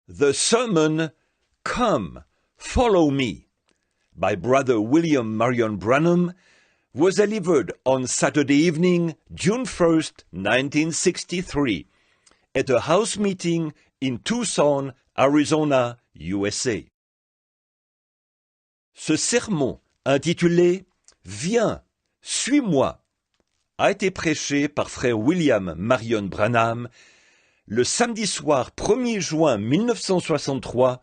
The sermon, Come, Follow Me, by Brother William Marion Branham, was delivered on Saturday evening, June 1st, 1963, at a house meeting in Tucson, Arizona, USA. Ce sermon, intitulé « Viens, suis-moi », a été prêché par frère William Marion Branham le samedi soir 1er juin 1963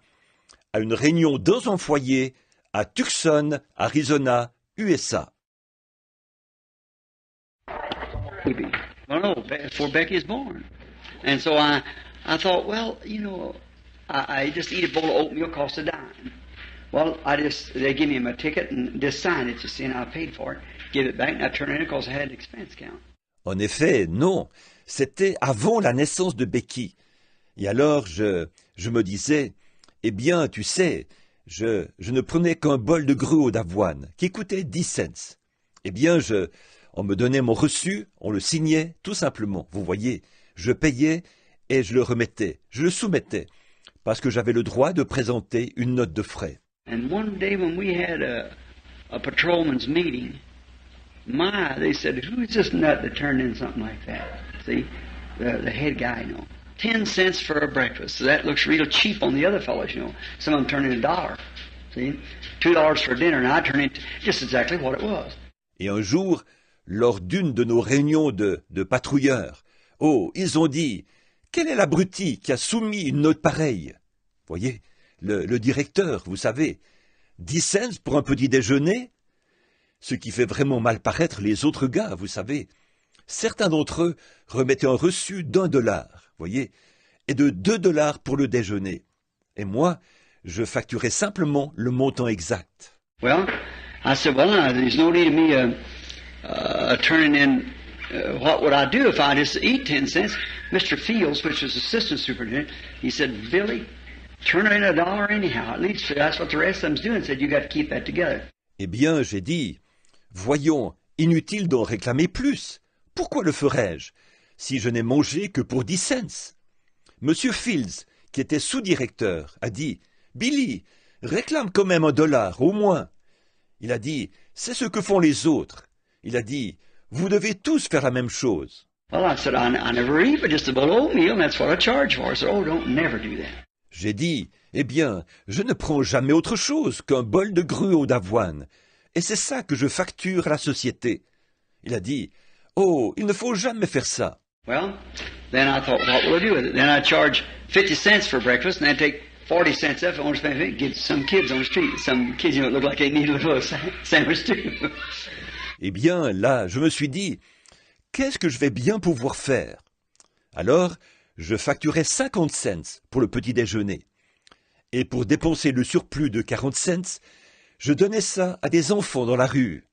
à une réunion dans son foyer à Tucson, Arizona, USA. Well, no, before Becky was born. And so I thought, well, I just eat a bowl of oatmeal, cost a dime. Well, they give me my ticket and just sign it, you see, and I paid for it. Give it back, and I turn it in because I had an expense account. En effet, non, c'était avant la naissance de Becky. Et alors, je me disais, eh bien, tu sais, je ne prenais qu'un bol de gruau d'avoine, qui coûtait 10 cents. Eh bien, on me donnait mon reçu, on le signait, tout simplement. Vous voyez, je payais et je le remettais, je le soumettais, parce que j'avais le droit de présenter une note de frais. And one day when we had a patrolman's meeting, they said, who's this nut that turned in something like that? See, the head guy, 10 cents for a breakfast. So that looks real cheap on the other fellows, Some of them turn in $1. See, $2 for dinner, and I turn in just exactly what it was. Et un jour, lors d'une de nos réunions de patrouilleurs, ils ont dit, quel est l'abruti qui a soumis une note pareille? Voyez, le directeur, vous savez, 10 cents pour un petit déjeuner? Ce qui fait vraiment mal paraître les autres gars, vous savez. Certains d'entre eux remettaient un reçu d'$1, voyez, et de $2 pour le déjeuner. Et moi, je facturais simplement le montant exact. Well, I said, there's no need of me turning in. What would I do if I just eat 10 cents? Mr. Fields, which was assistant superintendent, he said, Billy, turn in $1 anyhow. At least that's what the rest of them's doing. Said, you got to keep that together. Eh bien, j'ai dit, voyons, inutile d'en réclamer plus. Pourquoi le ferais-je, si je n'ai mangé que pour 10 cents? Monsieur Fields, qui était sous-directeur, a dit, Billy, réclame quand même $1, au moins. Il a dit, c'est ce que font les autres. Il a dit, vous devez tous faire la même chose. Well, I said, I never eat but just a bowl of oatmeal, and that's what I charge for. I said, don't never do that. J'ai dit, eh bien, je ne prends jamais autre chose qu'un bol de gruau d'avoine, et c'est ça que je facture à la société. Il a dit, il ne faut jamais faire ça. Well, then I thought, what will I do with it? Then I charge 50 cents for breakfast, and then take 40 cents off. I want to spend it, give some kids on the street. Some kids, look like they need a little sandwich too. Eh bien, là, je me suis dit, qu'est-ce que je vais bien pouvoir faire? Alors, je facturais 50 cents pour le petit déjeuner. Et pour dépenser le surplus de 40 cents, je donnais ça à des enfants dans la rue.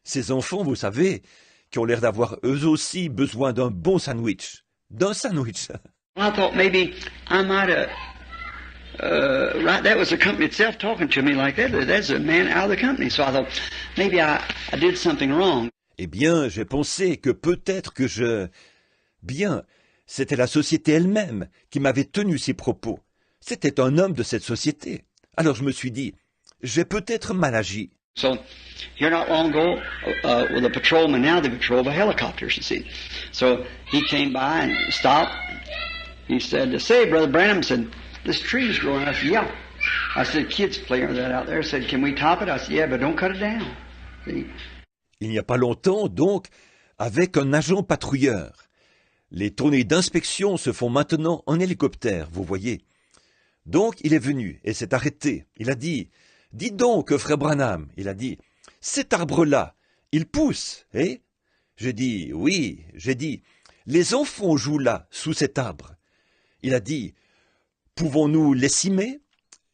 Ces enfants, vous savez, qui ont l'air d'avoir eux aussi besoin d'un bon sandwich. D'un sandwich. I thought maybe I might have, right, that was the company itself talking to me like that. That's a man out of the company. So I thought maybe I did something wrong. Eh bien, j'ai pensé que peut-être que c'était la société elle-même qui m'avait tenu ces propos. C'était un homme de cette société. Alors je me suis dit, j'ai peut-être mal agi. So, here not long ago, with a patrolman, now they patrol by helicopters, you see. So, he came by and stopped. He said, say, Brother Branham, said, this tree is growing. I said, yeah. I said, kids playing with that out there. I said, can we top it? I said, yeah, but don't cut it down. See? Il n'y a pas longtemps, donc, avec un agent patrouilleur. Les tournées d'inspection se font maintenant en hélicoptère, vous voyez. Donc, il est venu et s'est arrêté. Il a dit, dites donc, frère Branham, il a dit, cet arbre-là, il pousse, eh? J'ai dit, oui, les enfants jouent là, sous cet arbre. Il a dit, pouvons-nous les cimer?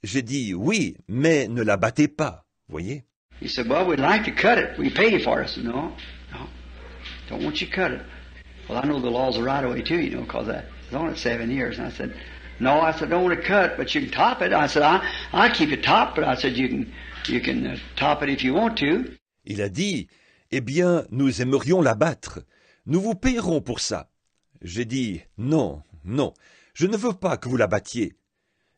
J'ai dit, oui, mais ne la battez pas, voyez? He said, well, we'd like to cut it. We pay you for it. I said, no, don't want you to cut it. Well, I know the laws of right-of-way too, because I was on it 7 years. And I said, no, I don't want to cut, but you can top it. I said, I keep it top, but I said, you can top it if you want to. Il a dit, eh bien, nous aimerions l'abattre. Nous vous payerons pour ça. J'ai dit, non, je ne veux pas que vous la battiez.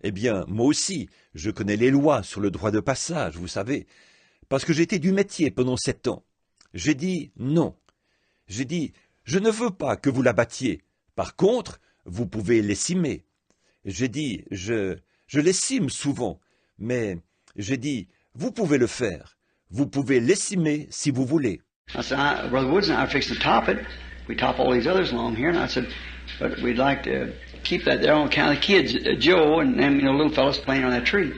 Eh bien, moi aussi, je connais les lois sur le droit de passage, vous savez, parce que j'étais du métier pendant 7 ans. J'ai dit non. J'ai dit, je ne veux pas que vous la battiez. Par contre, vous pouvez lessimer. J'ai dit, je lessime souvent, mais j'ai dit, vous pouvez le faire. Vous pouvez lessimer si vous voulez. I said, Brother Woods and I are fixing to top it. We top all these others along here, and I said, but we'd like to keep that there on account of the kids, Joe and them, little fellas playing on that tree.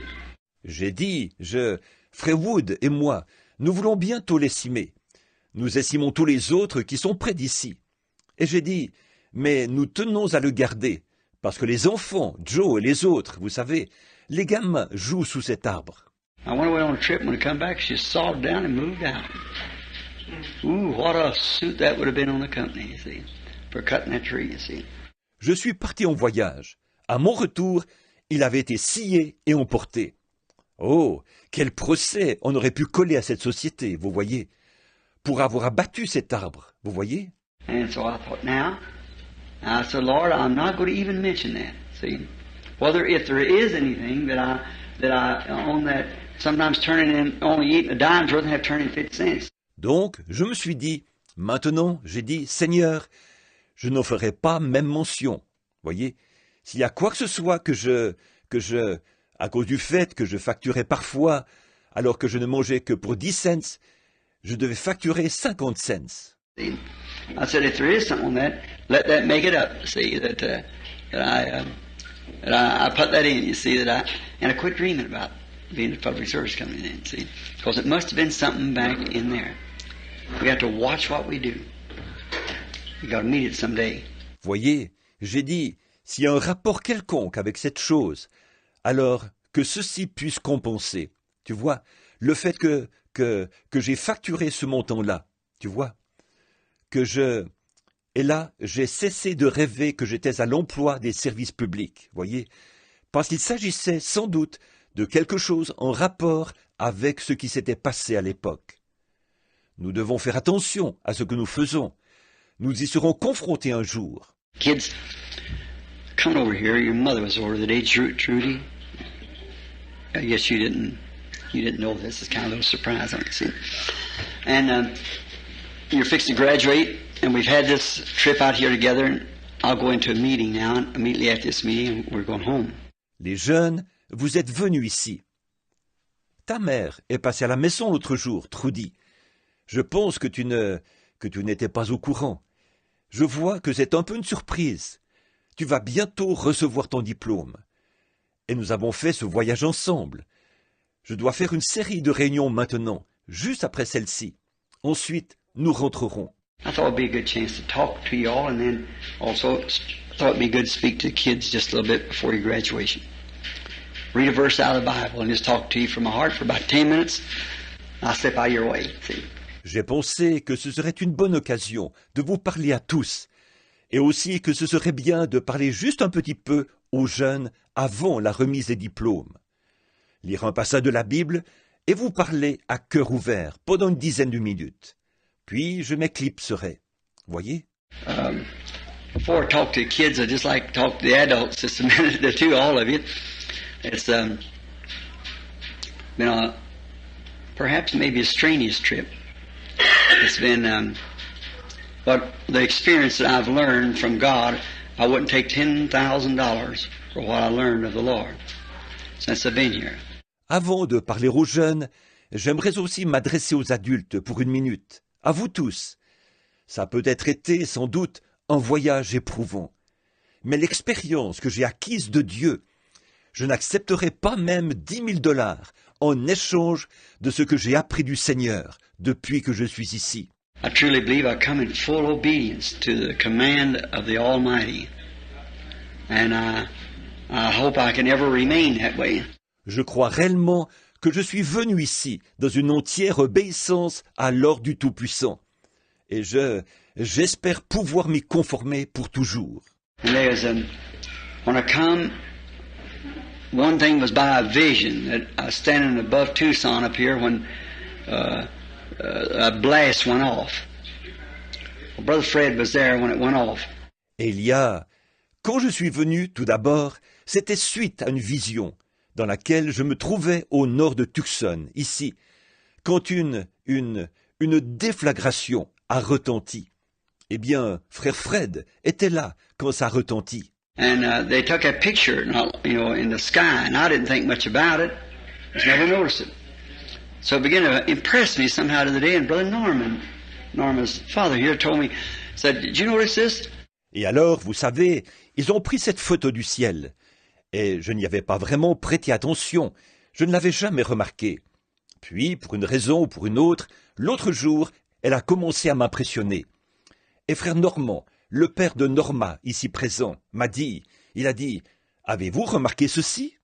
J'ai dit, Frère Wood et moi, nous voulons bientôt lessimer. Nous estimons tous les autres qui sont près d'ici. Et j'ai dit, mais nous tenons à le garder, parce que les enfants, Joe et les autres, vous savez, les gamins jouent sous cet arbre. I went away on a trip, and when I come back, she sawed down and moved out. Ooh, what a suit that would have been on the company, you see, for cutting that tree, you see. Je suis parti en voyage. À mon retour, il avait été scié et emporté. Oh, quel procès on aurait pu coller à cette société, vous voyez, pour avoir abattu cet arbre, vous voyez. And so I thought, now, I said, Lord, I'm not going to even mention that, see. Whether if there is anything that I on that, sometimes turning in, only eating a dime's worth and have turned in 50 cents. Donc, je me suis dit, maintenant, j'ai dit, Seigneur, je n'en ferai pas même mention. Voyez, s'il y a quoi que ce soit que je, à cause du fait que je facturais parfois, alors que je ne mangeais que pour 10 cents, je devais facturer 50 cents. See, I said, if there is something on that, let that make it up. See that I put that in. You see that and I quit dreaming about being a public service coming in. See, because it must have been something back in there. We have to watch what we do. We got to meet it someday. Voyez, j'ai dit, s'il y a un rapport quelconque avec cette chose, alors que ceci puisse compenser. Tu vois, le fait que j'ai facturé ce montant-là, tu vois, et là, j'ai cessé de rêver que j'étais à l'emploi des services publics, voyez, parce qu'il s'agissait sans doute de quelque chose en rapport avec ce qui s'était passé à l'époque. Nous devons faire attention à ce que nous faisons. Nous y serons confrontés un jour. Kids, come over here. Your mother was over today, Trudy. I guess you didn't know this. It's kind of a little surprise, I see. And you're fixing to graduate, and we've had this trip out here together. And I'll go into a meeting now, and immediately after this meeting, we're going home. Les jeunes, vous êtes venus ici. Ta mère est passée à la maison l'autre jour, Trudy. Je pense que tu n'étais pas au courant. Je vois que c'est un peu une surprise. Tu vas bientôt recevoir ton diplôme. Et nous avons fait ce voyage ensemble. Je dois faire une série de réunions maintenant, juste après celle-ci. Ensuite, nous rentrerons. I thought it'd be a good chance to talk to you all, and then also thought it'd be good to speak to kids just a little bit before your graduation. Read a verse out of the Bible and just talk to you from my heart for about 10 minutes. I'll step out of your way. See. J'ai pensé que ce serait une bonne occasion de vous parler à tous, et aussi que ce serait bien de parler juste un petit peu aux jeunes avant la remise des diplômes. Lire un passage de la Bible et vous parler à cœur ouvert pendant une dizaine de minutes. Puis je m'éclipserai. Voyez? Before I talk to the kids, I just like to talk to the adults just a minute or two, all of you. It's been perhaps maybe a strenuous trip. It's been, but the experience that I've learned from God, I wouldn't take $10,000 for what I learned of the Lord since I've been here. Avant de parler aux jeunes, j'aimerais aussi m'adresser aux adultes pour une minute. À vous tous. Ça a peut-être été, sans doute, un voyage éprouvant. Mais l'expérience que j'ai acquise de Dieu, je n'accepterai pas même $10,000 en échange de ce que j'ai appris du Seigneur depuis que je suis ici. I truly believe I come in full obedience to the command of the Almighty. And I hope I can ever remain that way. Je crois réellement que je suis venu ici dans une entière obéissance à l'ordre du Tout-Puissant. Et j'espère pouvoir m'y conformer pour toujours. And when I come, one thing was by a vision that I was standing above Tucson up here when a blast went off. Well, Brother Fred was there when it went off. Et quand je suis venu, tout d'abord, C'était suite à une vision dans laquelle je me trouvais au nord de Tucson, ici, quand une déflagration a retenti. Eh bien, frère Fred était là quand ça retentit. And they took a picture, in the sky, and I didn't think much about it. Just never noticed it. So it began to impress me somehow to the day. And Brother Norman's father here told me, said, "Did you notice this?" Et alors, vous savez, ils ont pris cette photo du ciel. Et je n'y avais pas vraiment prêté attention. Je ne l'avais jamais remarqué. Puis, pour une raison ou pour une autre, l'autre jour, elle a commencé à m'impressionner. Et frère Normand, le père de Norma, ici présent, il a dit, avez-vous remarqué ceci?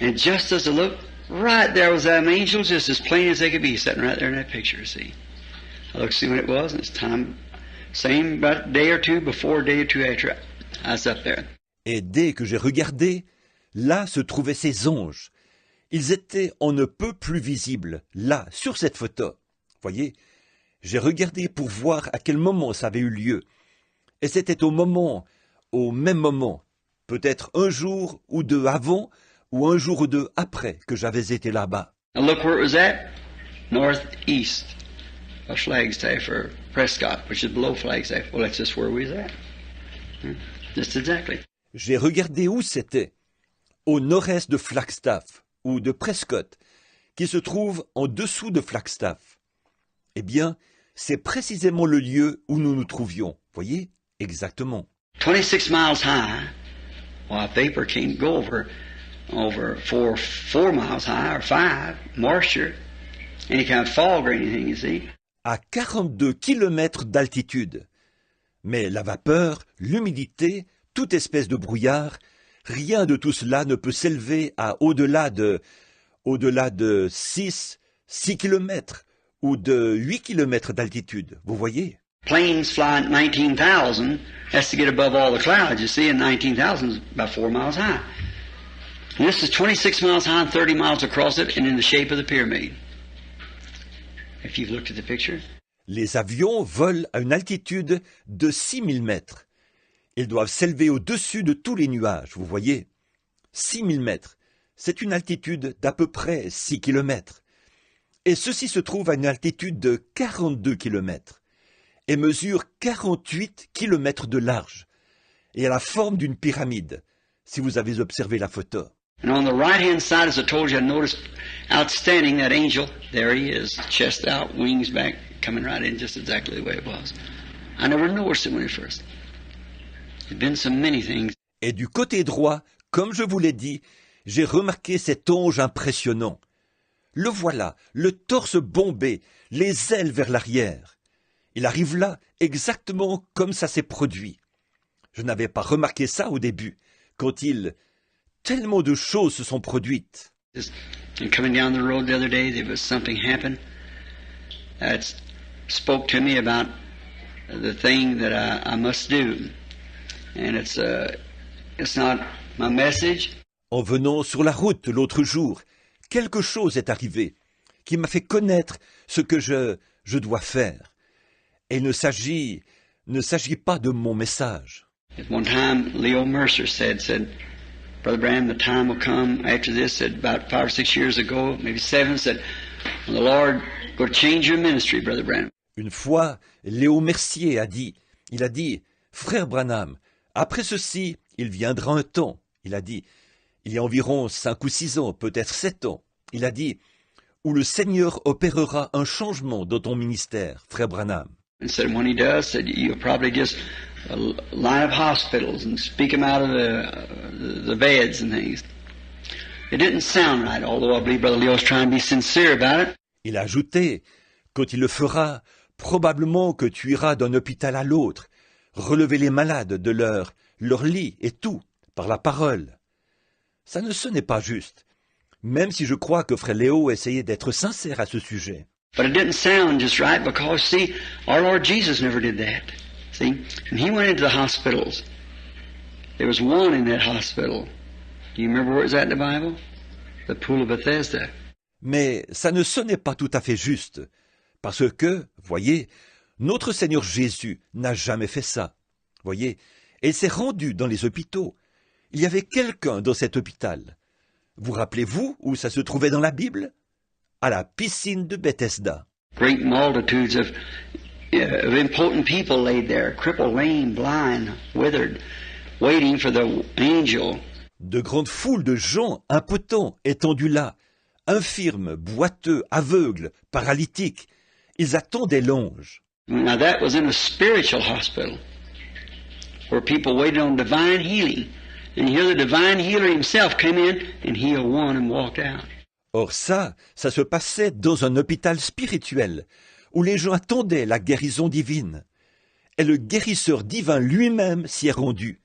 And just as I looked, right there was that angel, just as plain as they could be, sitting right there in that picture, see. I looked to see when it was, and it's time, same about a day or two before, a day or two after, I was up there. Et dès que j'ai regardé, là se trouvaient ces anges. Ils étaient on ne peut plus visibles, là, sur cette photo. Voyez, j'ai regardé pour voir à quel moment ça avait eu lieu. Et c'était au même moment, peut-être un jour ou deux avant, ou un jour ou deux après que j'avais été là-bas. Now look where it was at, northeast of Flagstaff, or Prescott, which is below Flagstaff. Well, that's just where we was at. Just exactly. J'ai regardé où c'était, au nord-est de Flagstaff, ou de Prescott, qui se trouve en dessous de Flagstaff. Eh bien, c'est précisément le lieu où nous nous trouvions, voyez, exactement. 26 miles high, well, vapor can't go over 4 miles high, or 5, moisture, any kind of fog or anything, you see. À 42 kilomètres d'altitude. Mais la vapeur, l'humidité, toute espèce de brouillard, rien de tout cela ne peut s'élever à au-delà de 6 kilomètres ou de 8 kilomètres d'altitude, vous voyez? Planes flying at 19,000 has to get above all the clouds, you see, and 19,000 is about 4 miles high. And this is 26 miles high and 30 miles across it and in the shape of the pyramid. If you've looked at the picture. Les avions volent à une altitude de 6000 mètres. Ils doivent s'élever au-dessus de tous les nuages, vous voyez. 6000 mètres, c'est une altitude d'à peu près 6 kilomètres. Et ceci se trouve à une altitude de 42 kilomètres et mesure 48 kilomètres de large et a la forme d'une pyramide, si vous avez observé la photo. And on the right-hand side, as I told you, I noticed outstanding that angel. There he is, chest out, wings back, coming right in just exactly the way it was. I never noticed it when it first. There'd been so many things. Et du côté droit, comme je vous l'ai dit, j'ai remarqué cet ange impressionnant. Le voilà, le torse bombé, les ailes vers l'arrière. Il arrive là exactement comme ça s'est produit. Je n'avais pas remarqué ça au début, quand tellement de choses se sont produites. And coming down the road the other day, there was something happened that spoke to me about the thing that I must do. And it's not my message. En venant sur la route l'autre jour, quelque chose est arrivé qui m'a fait connaître ce que je dois faire. Et il ne s'agit pas de mon message. At one time, Leo Mercer said, Brother Branham, the time will come after this, said about 5 or 6 years ago, maybe 7, said, the Lord will change your ministry, Brother Branham. Une fois, Léo Mercier a dit, Frère Branham, après ceci, il viendra un temps, il a dit, il y a environ 5 ou 6 ans, peut-être 7 ans, il a dit, où le Seigneur opérera un changement dans ton ministère, Frère Branham. And said when he does, said you'll probably just line up hospitals and speak them out of the beds and things. It didn't sound right, although I believe Brother Leo's trying to be sincere about it. Il a ajouté, quand il le fera, probablement que tu iras d'un hôpital à l'autre, relever les malades de leur lit et tout, par la parole. Ça ne sonnait pas juste, même si je crois que Frère Léo essayait d'être sincère à ce sujet. But it didn't sound just right because, see, our Lord Jesus never did that. See, when he went into the hospitals, there was one in that hospital. Do you remember where it was at in the Bible? The pool of Bethesda. Mais ça ne sonnait pas tout à fait juste, parce que, voyez, notre Seigneur Jésus n'a jamais fait ça. Voyez, et il s'est rendu dans les hôpitaux. Il y avait quelqu'un dans cet hôpital. Vous rappelez-vous où ça se trouvait dans la Bible? À la piscine de Bethesda. Great multitudes of important people laid there, crippled, lame, blind, withered, waiting for the angel. De grandes foules de gens impotents étendus là, infirmes, boiteux, aveugles, paralytiques. Ils attendaient l'ange. Now that was in a spiritual hospital where people waited on divine healing. And here the divine healer himself came in and healed one and walked out. Or ça se passait dans un hôpital spirituel où les gens attendaient la guérison divine. Et le guérisseur divin lui-même s'y est rendu,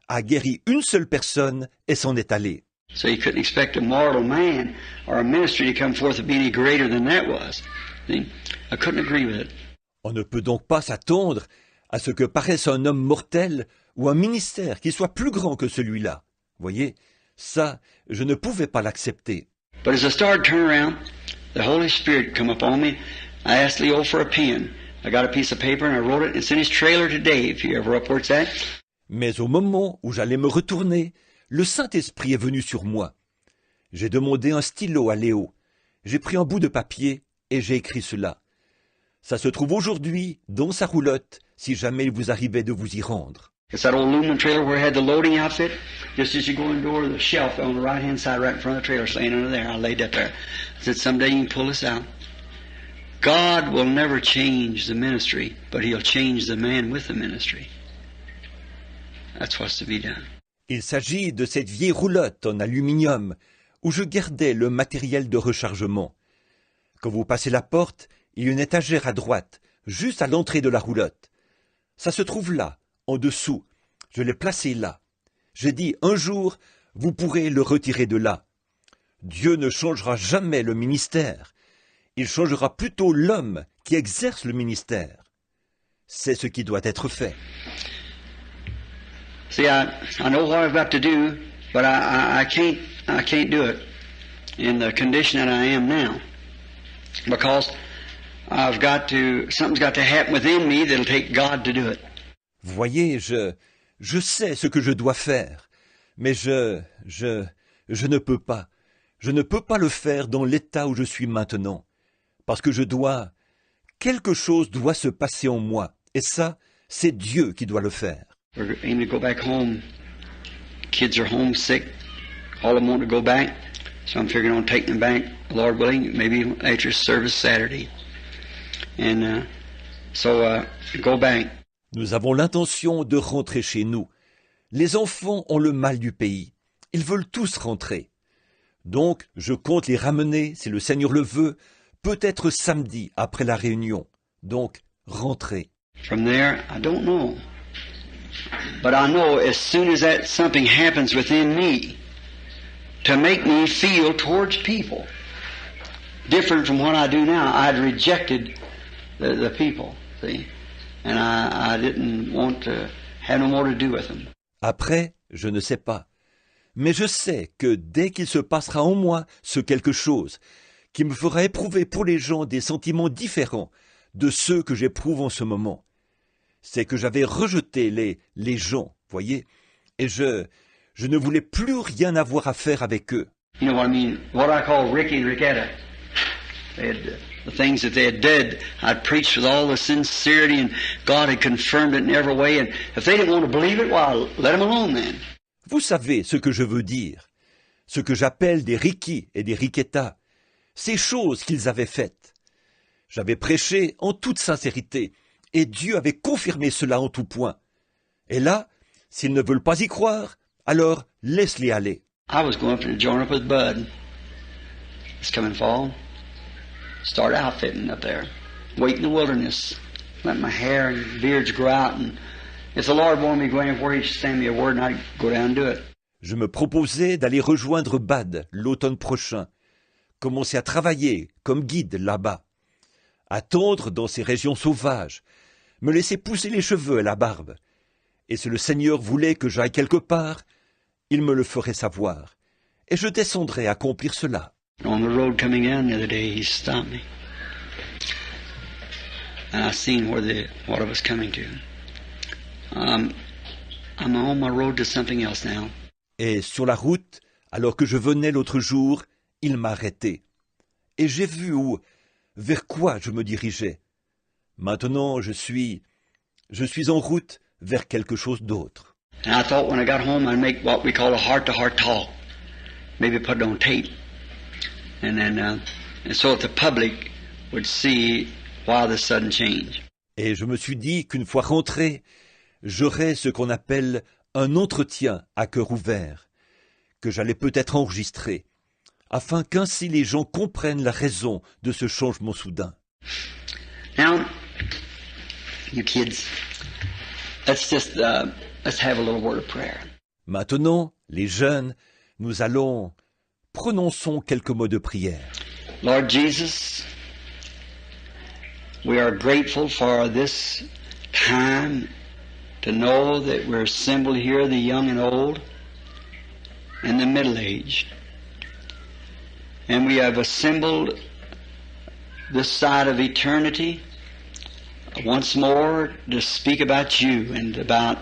a guéri une seule personne et s'en est allé. So you couldn't expect a mortal man or a ministry to come forth to be any greater than that was. See? I couldn't agree with it. On ne peut donc pas s'attendre à ce que paraisse un homme mortel ou un ministère qui soit plus grand que celui-là. Voyez, ça, je ne pouvais pas l'accepter. But as I started to turn around, the Holy Spirit come upon me. I asked Leo for a pen. I got a piece of paper and I wrote it, and it's in his trailer today, if you ever up where it's at. Mais au moment où j'allais me retourner, le Saint-Esprit est venu sur moi. J'ai demandé un stylo à Léo. J'ai pris un bout de papier et j'ai écrit cela. Ça se trouve aujourd'hui dans sa roulotte, si jamais il vous arrivait de vous y rendre. It's that old aluminum trailer where it had the loading outfit. Just as you go in the door, the shelf on the right-hand side, right in front of the trailer, laying under there. I laid that there. I said, someday you can pull this out. God will never change the ministry, but He'll change the man with the ministry. That's what's to be done. Il s'agit de cette vieille roulotte en aluminium où je gardais le matériel de rechargement. Quand vous passez la porte, il y a une étagère à droite, juste à l'entrée de la roulotte. Ça se trouve là, en dessous. Je l'ai placé là. J'ai dit, un jour, vous pourrez le retirer de là. Dieu ne changera jamais le ministère. Il changera plutôt l'homme qui exerce le ministère. C'est ce qui doit être fait. See, I know what I've got to do, but I can't do it in the condition that I am now. Because something's got to happen within me that'll take God to do it. Vous voyez, je sais ce que je dois faire, mais je ne peux pas. Je ne peux pas le faire dans l'état où je suis maintenant, parce que quelque chose doit se passer en moi, et ça, c'est Dieu qui doit le faire. We're aiming to go back home. Kids are homesick. All of them want to go back, so I'm figuring on taking them back, Lord willing, maybe after service Saturday. And go back. Nous avons l'intention de rentrer chez nous. Les enfants ont le mal du pays. Ils veulent tous rentrer. Donc, je compte les ramener, si le Seigneur le veut, peut-être samedi après la réunion. Donc, rentrer. From there, I don't know. But I know as soon as that something happens within me to make me feel towards people different from what I do now, I'd rejected the people, see? And I didn't want to have no more to do with them. Après, je ne sais pas. Mais je sais que dès qu'il se passera en moi ce quelque chose qui me fera éprouver pour les gens des sentiments différents de ceux que j'éprouve en ce moment, c'est que j'avais rejeté les gens, voyez, et je ne voulais plus rien avoir à faire avec eux. You know what I mean? What I call Ricky and Ricketta. The things that they had did, I'd preached with all the sincerity, and God had confirmed it in every way. And if they didn't want to believe it, well, let them alone then. Vous savez ce que je veux dire. Ce que j'appelle des Ricky et des Ricketta. Ces choses qu'ils avaient faites. J'avais prêché en toute sincérité, et Dieu avait confirmé cela en tout point. Et là, s'ils ne veulent pas y croire, alors laisse-les aller. I was going to join up with Bud. This coming fall. Start outfitting up there. Wait in the wilderness. Let my hair and beards grow out. And if the Lord wanted me to go anywhere, He'd send me a word and I'd go down and do it. Je me proposais d'aller rejoindre Bad l'automne prochain. Commencer à travailler comme guide là-bas. Attendre dans ces régions sauvages. Me laisser pousser les cheveux et la barbe. Et si le Seigneur voulait que j'aille quelque part, il me le ferait savoir. Et je descendrais accomplir cela. On the road coming in the other day, He stopped me. And I seen what I was coming to. I'm on my road to something else now. Et sur la route, alors que je venais l'autre jour, il m'a arrêté. Et j'ai vu vers quoi je me dirigeais. Maintenant, je suis en route vers quelque chose d'autre. And I thought when I got home I'd make what we call a heart-to-heart talk. Maybe put it on tape. And then, and so that the public would see why the sudden change. Et je me suis dit qu'une fois rentré, j'aurais ce qu'on appelle un entretien à cœur ouvert, que j'allais peut-être enregistrer, afin qu'ainsi les gens comprennent la raison de ce changement soudain. Now, you kids, let's have a little word of prayer. Maintenant, les jeunes, prononçons quelques mots de prière. Lord Jesus, we are grateful for this time to know that we're assembled here, the young and old, and the middle-aged. And we have assembled this side of eternity once more to speak about you and about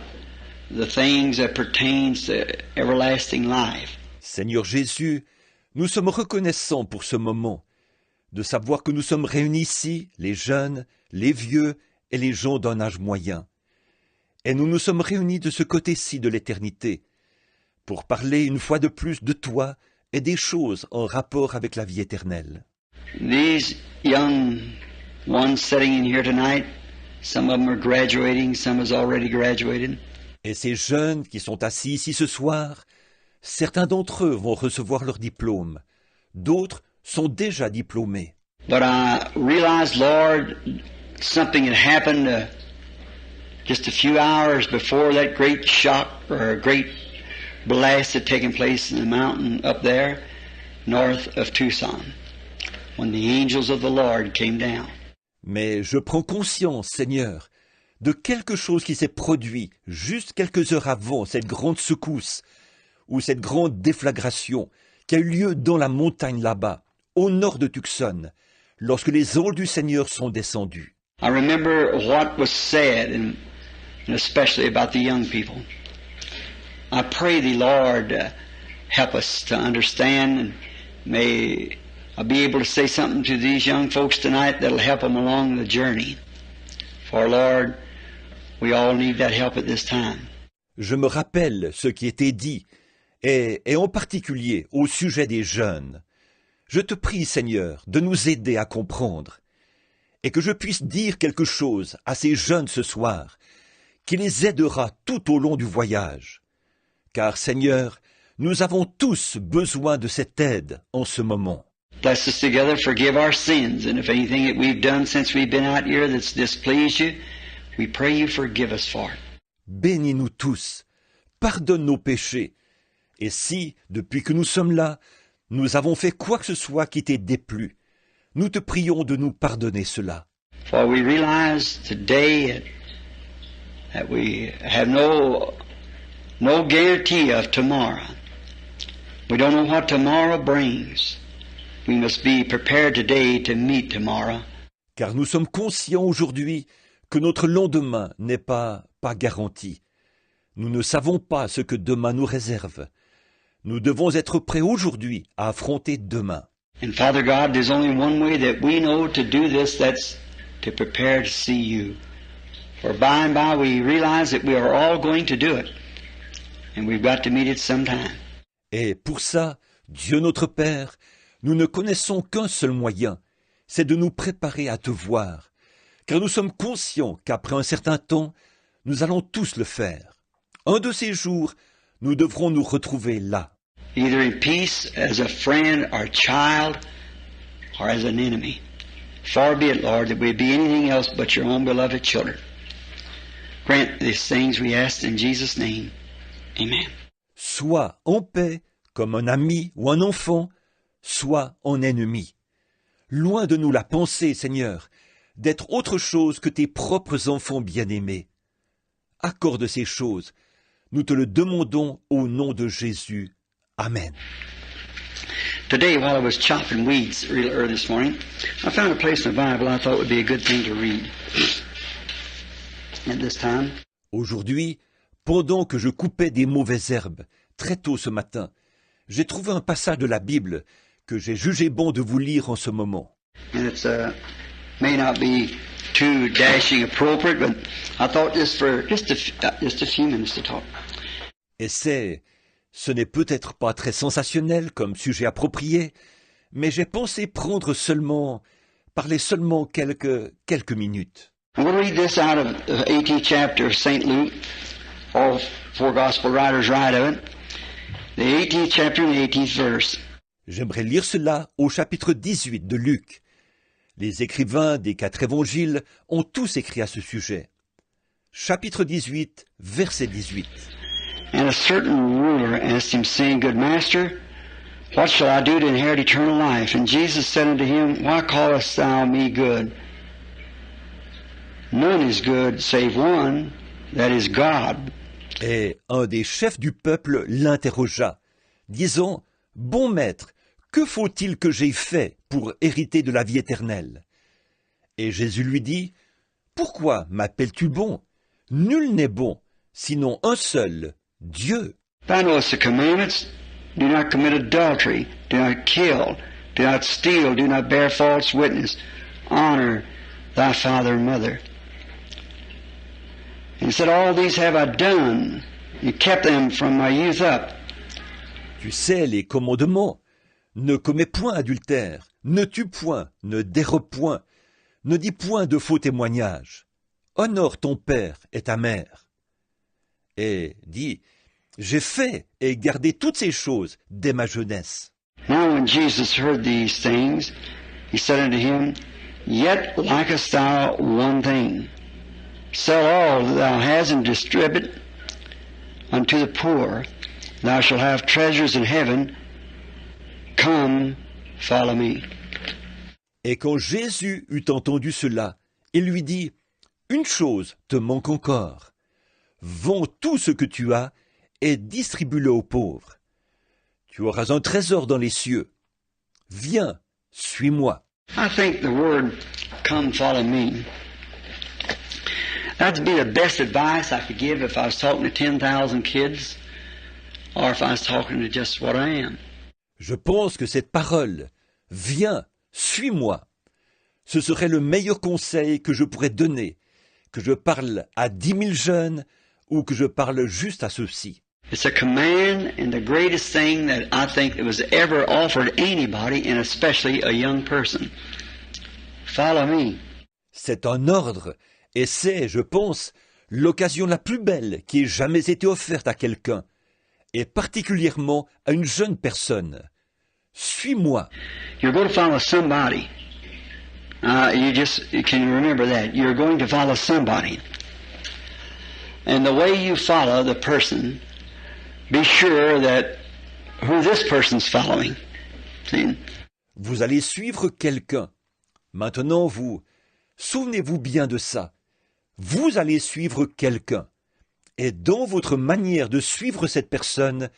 the things that pertains to everlasting life. Seigneur Jésus, nous sommes reconnaissants pour ce moment, de savoir que nous sommes réunis ici, les jeunes, les vieux et les gens d'un âge moyen. Et nous nous sommes réunis de ce côté-ci de l'éternité, pour parler une fois de plus de toi et des choses en rapport avec la vie éternelle. These young ones sitting in here tonight, some of them are graduating, some has already graduated. Et ces jeunes qui sont assis ici ce soir, certains d'entre eux vont recevoir leur diplôme, d'autres sont déjà diplômés. But I realized, Lord, something had happened just a few hours before that great shock or a great blast had taken place in the mountain up there north of Tucson when the angels of the Lord came down. Mais je prends conscience, Seigneur, de quelque chose qui s'est produit juste quelques heures avant cette grande secousse ou cette grande déflagration qui a eu lieu dans la montagne là-bas, au nord de Tucson, lorsque les anges du Seigneur sont descendus. I remember what was said, and especially about the young people. I pray thee, Lord, help us to understand, and may I be able to say something to these young folks tonight that'll help them along the journey. For, Lord, we all need that help at this time. Je me rappelle ce qui était dit, et en particulier au sujet des jeunes. Je te prie, Seigneur, de nous aider à comprendre, et que je puisse dire quelque chose à ces jeunes ce soir, qui les aidera tout au long du voyage. Car, Seigneur, nous avons tous besoin de cette aide en ce moment. Bless us together, forgive our sins, and if anything that we've done since we've been out here that's displeased you, we pray you forgive us for it. Bénis-nous tous, pardonne nos péchés, et si, depuis que nous sommes là, nous avons fait quoi que ce soit qui t'ait déplu, nous te prions de nous pardonner cela. For we realize today that we have no guarantee of tomorrow. We don't know what tomorrow brings. We must be prepared today to meet tomorrow. Car nous sommes conscients aujourd'hui que notre lendemain n'est pas garanti. Nous ne savons pas ce que demain nous réserve. Nous devons être prêts aujourd'hui à affronter demain. And Father God, there's only one way that we know to do this, that's to prepare to see you. For by and by we realize that we are all going to do it. And we've got to meet it sometime. Et pour ça, Dieu notre Père, nous ne connaissons qu'un seul moyen, c'est de nous préparer à te voir. Car nous sommes conscients qu'après un certain temps, nous allons tous le faire. Un de ces jours, nous devrons nous retrouver là. Either in peace, as a friend or child, or as an enemy. Far be it, Lord, that we be anything else but your own beloved children. Grant these things we ask in Jesus' name. Amen. Soit en paix, comme un ami ou un enfant, soit en ennemi. Loin de nous la pensée, Seigneur, d'être autre chose que tes propres enfants bien-aimés. Accorde ces choses. Nous te le demandons au nom de Jésus. Amen. Today, while I was chopping weeds real early this morning, I found a place in the Bible I thought would be a good thing to read at this time. Aujourd'hui, pendant que je coupais des mauvaises herbes, très tôt ce matin, j'ai trouvé un passage de la Bible que j'ai jugé bon de vous lire en ce moment. And it's may not be too dashing appropriate, but I thought just a few minutes to talk. Et ce n'est peut-être pas très sensationnel comme sujet approprié, mais j'ai pensé parler seulement quelques minutes. I'm going to read this out of the 18th chapter of St. Luke. All four gospel writers write of it. The 18th chapter and the 18th verse. J'aimerais lire cela au chapitre 18 de Luc. Les écrivains des 4 évangiles ont tous écrit à ce sujet. Chapitre 18, verset 18. And a certain ruler asked him, saying, Good master, what shall I do to inherit eternal life? And Jesus said unto him, Why callest thou me good? None is good save one, that is God. Et un des chefs du peuple l'interrogea, disant, Bon maître, que faut-il que j'aie fait pour hériter de la vie éternelle? Et Jésus lui dit, Pourquoi m'appelles-tu bon? Nul n'est bon, sinon un seul, Dieu. Thou knowest the commandments. Do not commit adultery. Do not kill. Do not steal. Do not bear false witness. Honor thy father and mother. And he said, All these have I done. You kept them from my youth up. Tu sais les commandements. Ne commets point adultère, ne tue point, ne dérobe point, ne dis point de faux témoignages. Honore ton père et ta mère. Et dit, j'ai fait et gardé toutes ces choses dès ma jeunesse. Now when Jesus heard these things, he said unto him, Yet lackest thou one thing. Sell all that thou hast and distribute unto the poor. Thou shalt have treasures in heaven. Come, follow me. Et quand Jésus eut entendu cela, il lui dit, Une chose te manque encore. Vends tout ce que tu as et distribue-le aux pauvres. Tu auras un trésor dans les cieux. Viens, suis-moi. I think the word, come, follow me, that'd be the best advice I could give if I was talking to 10,000 kids or if I was talking to just what I am. Je pense que cette parole, viens, suis-moi, ce serait le meilleur conseil que je pourrais donner, que je parle à 10 000 jeunes ou que je parle juste à ceux-ci. It's a command and the greatest thing that I think that was ever offered anybody, and especially a young person. Follow me. C'est un ordre, et c'est, je pense, l'occasion la plus belle qui ait jamais été offerte à quelqu'un, et particulièrement à une jeune personne. Suis-moi. You're going to follow somebody. You can remember that. You're going to follow somebody. And the way you follow the person, be sure that who this person's following. See? Vous allez suivre quelqu'un. Maintenant, souvenez-vous bien de ça. Vous allez suivre quelqu'un. Et dans votre manière de suivre cette personne,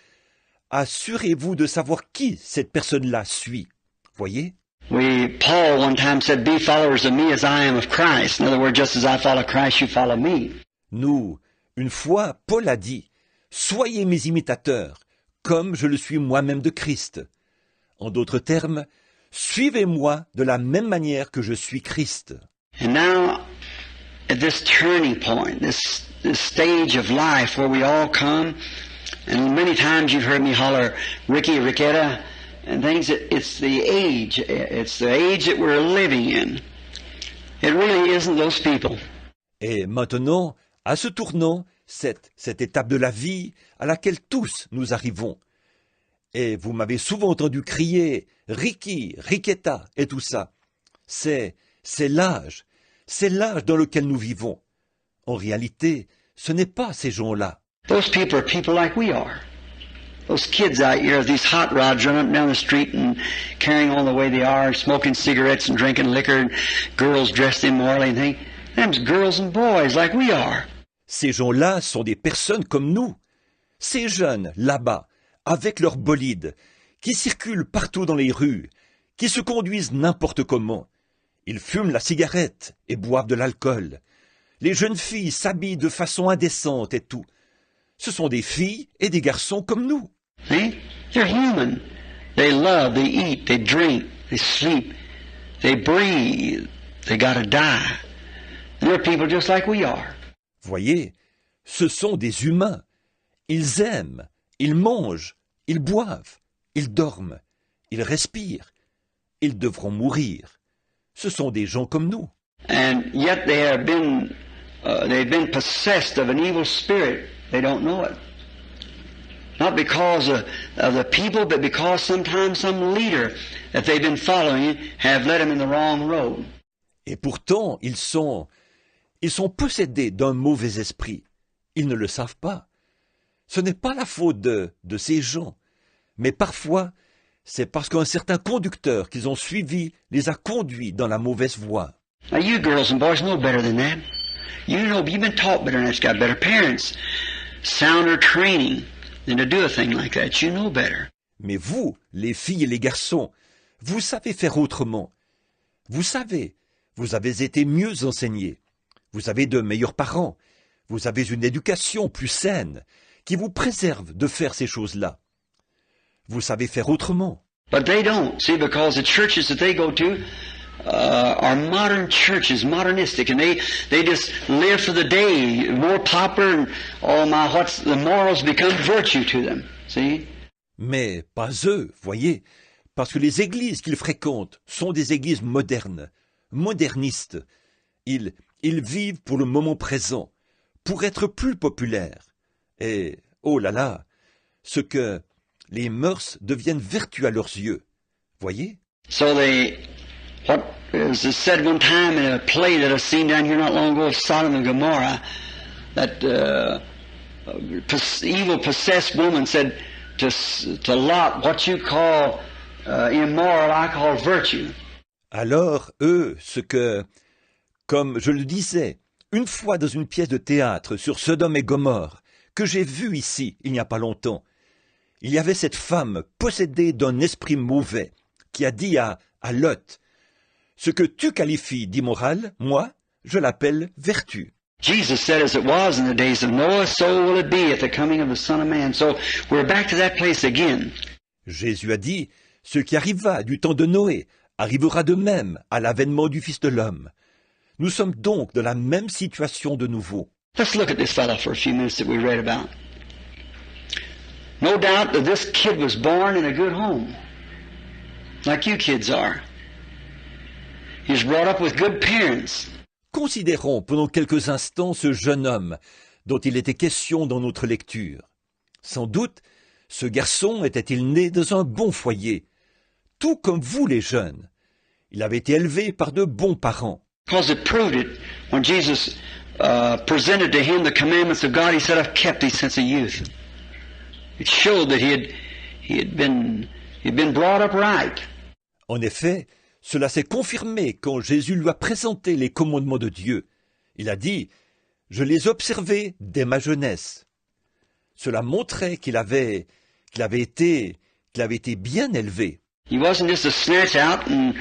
assurez-vous de savoir qui cette personne-là suit. Voyez? Paul one time said, Be followers of me as I am of Christ. In other words, just as I follow Christ, you follow me. Nous, une fois, Paul a dit, Soyez mes imitateurs, comme je le suis moi-même de Christ. En d'autres termes, suivez-moi de la même manière que je suis Christ. And now, at this turning point, this stage of life where we all come, and many times you've heard me holler, Ricky, Ricketta, and things, it's the age that we're living in. It really isn't those people. Et maintenant, à ce tournant, cette étape de la vie à laquelle tous nous arrivons. Et vous m'avez souvent entendu crier « Ricky, Ricketta » et tout ça. C'est l'âge dans lequel nous vivons. En réalité, ce n'est pas ces gens-là. Those people are people like we are. Those kids out here, these hot rods running up and down the street and carrying on the way they are, smoking cigarettes and drinking liquor, and girls dressed immorally and things. Them's girls and boys like we are. Ces gens-là sont des personnes comme nous. Ces jeunes, là-bas, avec leurs bolides, qui circulent partout dans les rues, qui se conduisent n'importe comment. Ils fument la cigarette et boivent de l'alcool. Les jeunes filles s'habillent de façon indécente et tout. Ce sont des filles et des garçons comme nous. See? They're human. They love, they eat, they drink, they sleep, they breathe. They gotta die. They're people just like we are. Voyez, ce sont des humains. Ils aiment, ils mangent, ils boivent, ils dorment, ils respirent. Ils devront mourir. Ce sont des gens comme nous. And yet they've been possessed of an evil spirit. They don't know it. Not because of the people, but because sometimes some leader that they've been following have led them in the wrong road. Et pourtant, ils sont possédés d'un mauvais esprit. Ils ne le savent pas. Ce n'est pas la faute de ces gens, mais parfois, c'est parce qu'un certain conducteur qu'ils ont suivi les a conduits dans la mauvaise voie. Now you girls and boys know better than that. You know, you've been taught better than that. You've got better parents, sounder training than to do a thing like that. You know better. Mais vous, les filles et les garçons, vous savez faire autrement. Vous savez, vous avez été mieux enseignés. Vous avez de meilleurs parents. Vous avez une éducation plus saine qui vous préserve de faire ces choses-là. Vous savez faire autrement. But they don't, see, because the churches that they go to are modern churches, modernistic, and they just live for the day, more popular, and the morals become virtue to them, see? Mais pas eux, voyez, parce que les églises qu'ils fréquentent sont des églises modernes, modernistes. Ils vivent pour le moment présent, pour être plus populaires. Et, oh là là, ce que les mœurs deviennent vertus à leurs yeux. Voyez? So what was said one time in a play that I've seen down here not long ago of Sodom and Gomorrah, that evil possessed woman said to Lot, what you call immoral, I call virtue. Alors, eux, ce que, comme je le disais, une fois dans une pièce de théâtre sur Sodome et Gomorrhe, que j'ai vue ici, il n'y a pas longtemps, il y avait cette femme possédée d'un esprit mauvais qui a dit à Lot, « Ce que tu qualifies d'immoral, moi, je l'appelle vertu. » Jesus said, as it was in the days of Noah, so will it be at the coming of the Son of Man. So we're back to that place again. Jésus a dit, « Ce qui arriva du temps de Noé arrivera de même à l'avènement du Fils de l'homme. » Nous sommes donc dans la même situation de nouveau. Let's look at this fellow for a few minutes that we read about. No doubt that this kid was born in a good home, like you kids are. He was brought up with good parents. Considérons pendant quelques instants ce jeune homme dont il était question dans notre lecture. Sans doute, ce garçon était-il né dans un bon foyer, tout comme vous les jeunes. Il avait été élevé par de bons parents. Because it proved it when Jesus presented to him the commandments of God. He said, "I've kept these since a youth." It showed that he had been brought up right. En effet, cela s'est confirmé quand Jésus lui a présenté les commandements de Dieu. Il a dit, « Je les observais dès ma jeunesse. » Cela montrait qu'il avait été bien élevé. He wasn't just a snatch out and,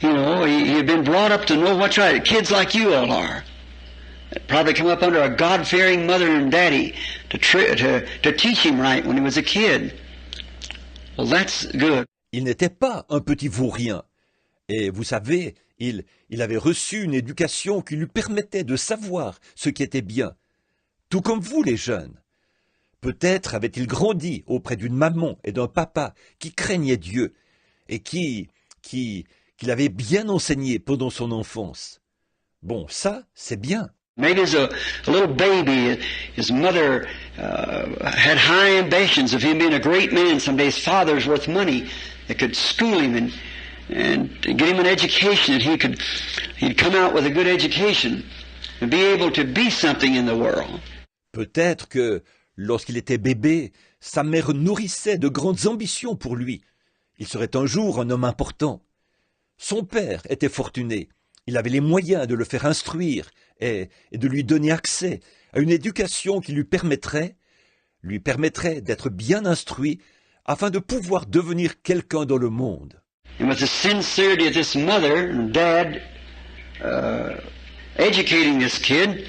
he had been brought up to know what's right. Kids like you all are. Probably come up under a God-fearing mother and daddy to teach him right when he was a kid. Well, that's good. Il n'était pas un petit vaurien. Et vous savez, il avait reçu une éducation qui lui permettait de savoir ce qui était bien. Tout comme vous, les jeunes. Peut-être avait-il grandi auprès d'une maman et d'un papa qui craignaient Dieu et qui l'avaient bien enseigné pendant son enfance. Bon, ça, c'est bien. Maybe as a little baby, his mother had high ambitions of him being a great man. Someday his father's worth money that could school him and get him an education, that he'd come out with a good education and be able to be something in the world. Peut-être que lorsqu'il était bébé, sa mère nourrissait de grandes ambitions pour lui. Il serait un jour un homme important. Son père était fortuné. Il avait les moyens de le faire instruire et de lui donner accès à une éducation qui lui permettrait d'être bien instruit afin de pouvoir devenir quelqu'un dans le monde. And with the sincerity of this mother and dad educating this kid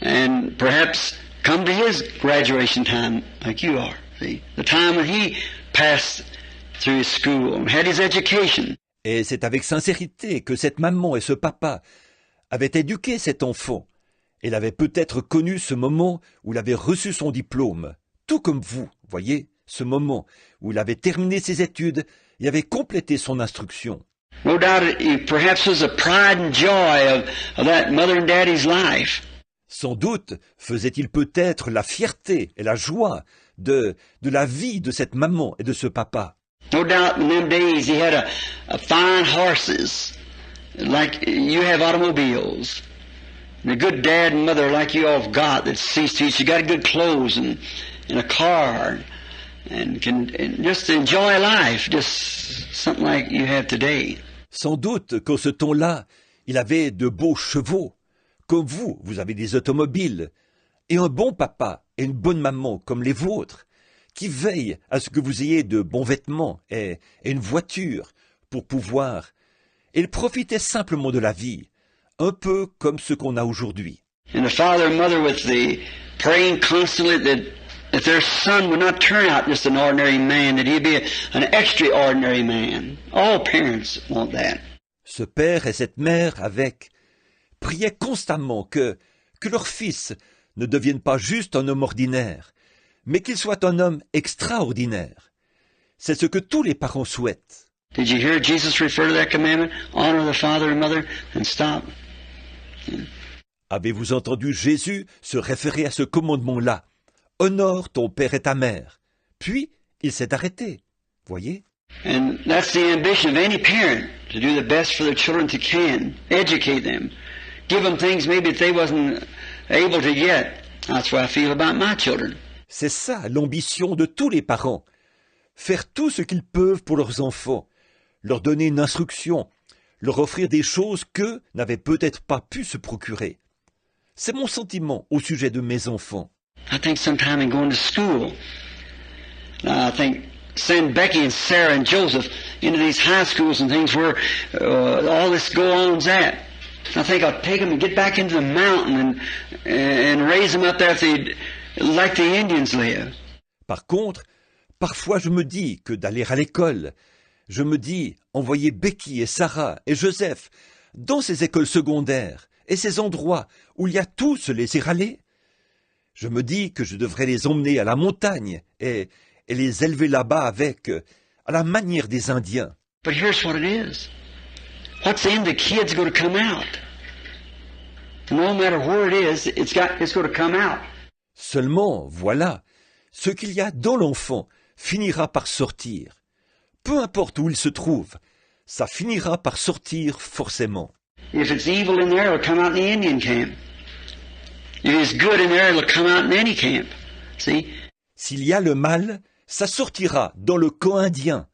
and perhaps come to his graduation time like you are. See? The time when he passed through his school and had his education. Et c'est avec sincérité que cette maman et ce papa avaient éduqué cet enfant. Elle avait peut-être connu ce moment où il avait reçu son diplôme, tout comme vous, voyez, ce moment où il avait terminé ses études et avait complété son instruction. No doubt it perhaps was the pride and joy of that mother and daddy's life. Sans doute faisait-il peut-être la fierté et la joie de la vie de cette maman et de ce papa. No doubt in them days he had a fine horses, like you have automobiles. And a good dad and mother like you all have got that sees to you got good clothes and a car and can just enjoy life, just something like you have today. Sans doute qu'en ce temps-là, il avait de beaux chevaux. Comme vous, vous avez des automobiles. Et un bon papa et une bonne maman comme les vôtres, qui veillent à ce que vous ayez de bons vêtements et une voiture pour pouvoir. Ils profitaient simplement de la vie, un peu comme ce qu'on a aujourd'hui. And the father and mother with the praying constantly that their son would not turn out just an ordinary man, that he'd be an extraordinary man. All parents want that. Ce père et cette mère priaient constamment que leur fils ne devienne pas juste un homme ordinaire, mais qu'il soit un homme extraordinaire. C'est ce que tous les parents souhaitent. Did you hear Jesus refer to that commandment? Honor the father and mother and stop. Avez-vous entendu Jésus se référer à ce commandement-là? Honore ton père et ta mère. Puis, il s'est arrêté. Voyez? And that's the ambition of any parent, to do the best for their children they can, educate them, give them things maybe that they wasn't able to get. That's what I feel about my children. C'est ça l'ambition de tous les parents. Faire tout ce qu'ils peuvent pour leurs enfants, leur donner une instruction, leur offrir des choses qu'eux n'avaient peut-être pas pu se procurer. C'est mon sentiment au sujet de mes enfants. I think sometime in going to school, I think send Becky and Sarah and Joseph into these high schools and things where all this go-on's at. I think I'll take them and get back into the mountain and raise them up there if they'd like the Indians live. Par contre, parfois je me dis que d'aller à l'école, je me dis envoyer Becky et Sarah et Joseph dans ces écoles secondaires et ces endroits où il y a tous les aller. Je me dis que je devrais les emmener à la montagne et les élever là-bas à la manière des Indiens. But here's what it is. What's in the kid's going to come out. No matter where it is, it's going to come out. Seulement, voilà, ce qu'il y a dans l'enfant finira par sortir. Peu importe où il se trouve, ça finira par sortir forcément. If it's evil in there, it'll come out in the Indian camp. If it's good in there, it'll come out in any camp. See? S'il y a le mal, ça sortira dans le camp indien.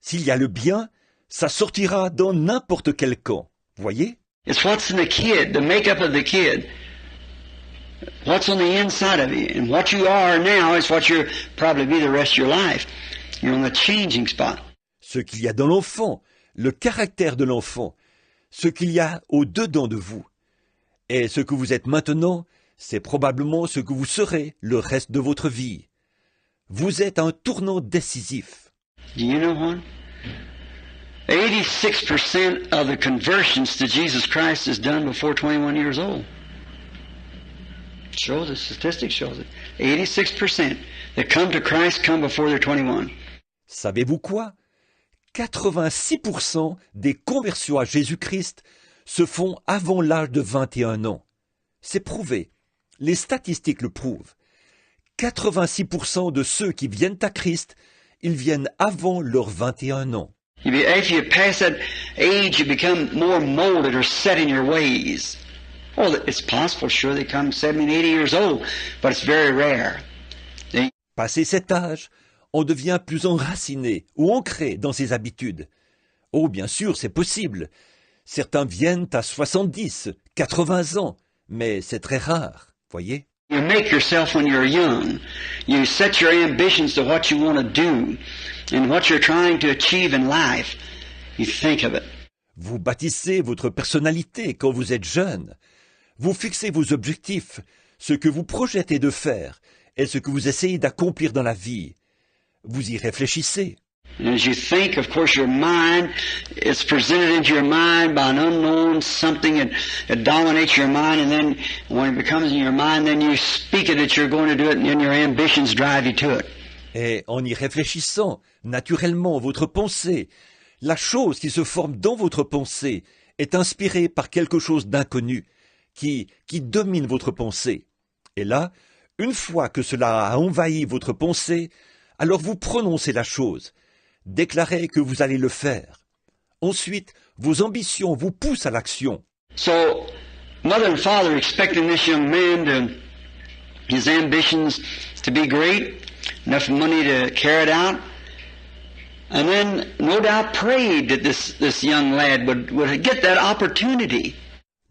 S'il y a le bien, ça sortira dans n'importe quel camp. Voyez? It's what's in the kid, the makeup of the kid. What's on the inside of you. And what you are now is what you'll probably be the rest of your life. You're on the changing spot. Ce qu'il y a dans l'enfant, le caractère de l'enfant, ce qu'il y a au-dedans de vous. Et ce que vous êtes maintenant, c'est probablement ce que vous serez le reste de votre vie. Vous êtes à un tournant décisif. Do you know what? 86% of the conversions to Jesus Christ is done before 21 years old. It shows it, statistics shows it. 86% that come to Christ come before they're 21. Savez-vous quoi? 86% des conversions à Jésus-Christ se font avant l'âge de 21 ans. C'est prouvé. Les statistiques le prouvent. 86% de ceux qui viennent à Christ, ils viennent avant leurs 21 ans. If you pass that age, you become more molded or set in your ways. Oh, it's possible, sure, they come 70, 80 years old, but it's very rare. Passé cet âge, on devient plus enraciné ou ancré dans ses habitudes. Oh, bien sûr, c'est possible. Certains viennent à 70, 80 ans, mais c'est très rare, voyez? You make yourself when you're young. You set your ambitions to what you want to do and what you're trying to achieve in life. You think of it. Vous bâtissez votre personnalité quand vous êtes jeune. Vous fixez vos objectifs, ce que vous projetez de faire et ce que vous essayez d'accomplir dans la vie. Vous y réfléchissez. And as you think, of course, your mind, it's presented into your mind by an unknown something that dominates your mind, and then when it becomes in your mind, then you speak it that you're going to do it, and then your ambitions drive you to it. Et en y réfléchissant, naturellement, votre pensée, la chose qui se forme dans votre pensée, est inspirée par quelque chose d'inconnu, qui domine votre pensée. Et là, une fois que cela a envahi votre pensée, alors vous prononcez la chose, déclarez que vous allez le faire. Ensuite, vos ambitions vous poussent à l'action. So, mother and father expecting this young man to, his ambitions to be great, enough money to carry it out, and then no doubt prayed that this young lad would get that opportunity.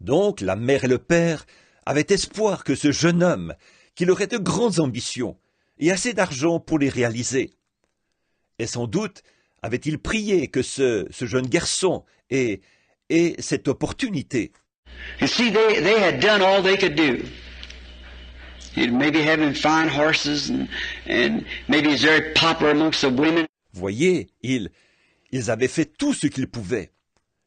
Donc, la mère et le père avaient espoir que ce jeune homme, qu'il aurait de grandes ambitions et assez d'argent pour les réaliser. Et sans doute avait-il prié que ce jeune garçon ait cette opportunité. You see, they had done all they could do. Maybe having fine horses and maybe he's very popular amongst the women. Voyez, ils avaient fait tout ce qu'ils pouvaient.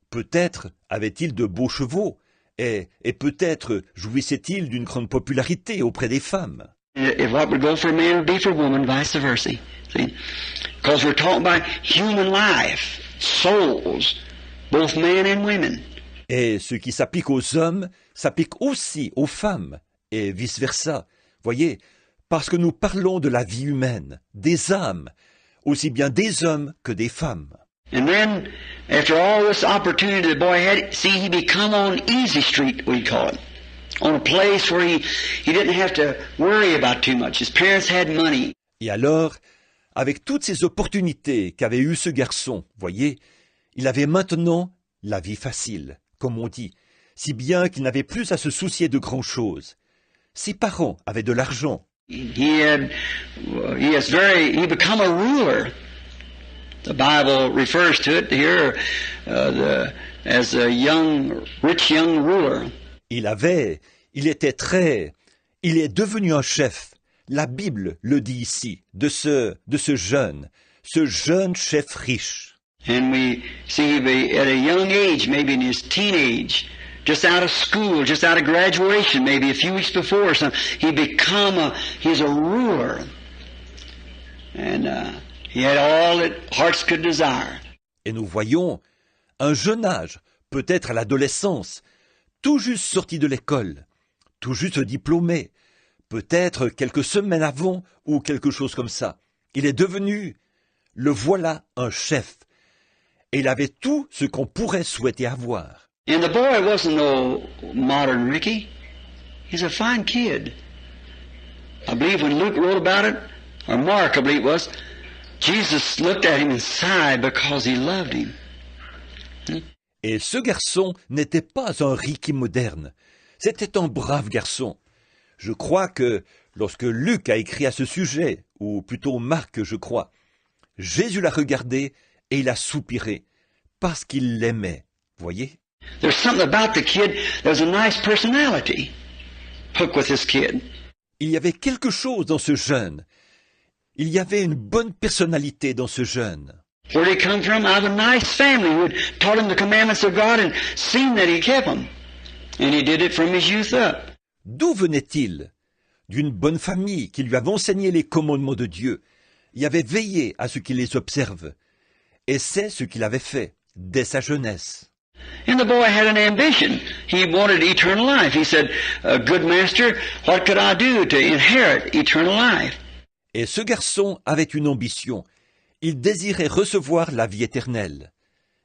Peut-être avaient-ils de beaux chevaux, et peut-être jouissaient-ils d'une grande popularité auprès des femmes. If what would go for a man would be for a woman, vice versa. See? Because we're talking about human life, souls, both men and women. Et ce qui s'applique aux hommes s'applique aussi aux femmes, et vice-versa. Voyez, parce que nous parlons de la vie humaine, des âmes, aussi bien des hommes que des femmes. And then, after all this opportunity the boy had, see, he become on Easy Street, we call it. On a place where he didn't have to worry about too much. His parents had money. Et alors, avec toutes ces opportunités qu'avait eu ce garçon, voyez, il avait maintenant la vie facile, comme on dit, si bien qu'il n'avait plus à se soucier de grand-chose. Ses parents avaient de l'argent. He become a ruler. The Bible refers to it here as a rich young ruler. Il est devenu un chef. La Bible le dit ici, de ce jeune chef riche. And we see at a young age, maybe in his teenage, just out of school, just out of graduation, maybe a few weeks before or something, he's a ruler. And he had all that hearts could desire. Et nous voyons un jeune âge, peut-être à l'adolescence, tout juste sorti de l'école, tout juste diplômé, peut-être quelques semaines avant ou quelque chose comme ça. Il est devenu, le voilà, un chef. Et il avait tout ce qu'on pourrait souhaiter avoir. And the boy wasn't no modern Ricky. He's a fine kid. I believe when Luke wrote about it, or Mark I believe it was, Jesus looked at him and sighed because he loved him. Et ce garçon n'était pas un Ricky moderne. C'était un brave garçon. Je crois que lorsque Luc a écrit à ce sujet, ou plutôt Marc, je crois, Jésus l'a regardé et il a soupiré, parce qu'il l'aimait. Voyez? There's something about the kid, there's a nice personality. Hook with this kid. Il y avait quelque chose dans ce jeune. Il y avait une bonne personnalité dans ce jeune. Where did he come from? Out of a nice family who had taught him the commandments of God and seen that he kept them. And he did it from his youth up. D'où venait-il? D'une bonne famille qui lui avait enseigné les commandements de Dieu. Il avait veillé à ce qu'il les observe. Et c'est ce qu'il avait fait, dès sa jeunesse. And the boy had an ambition. He wanted eternal life. He said, good master, what could I do to inherit eternal life? Et ce garçon avait une ambition. Il désirait recevoir la vie éternelle.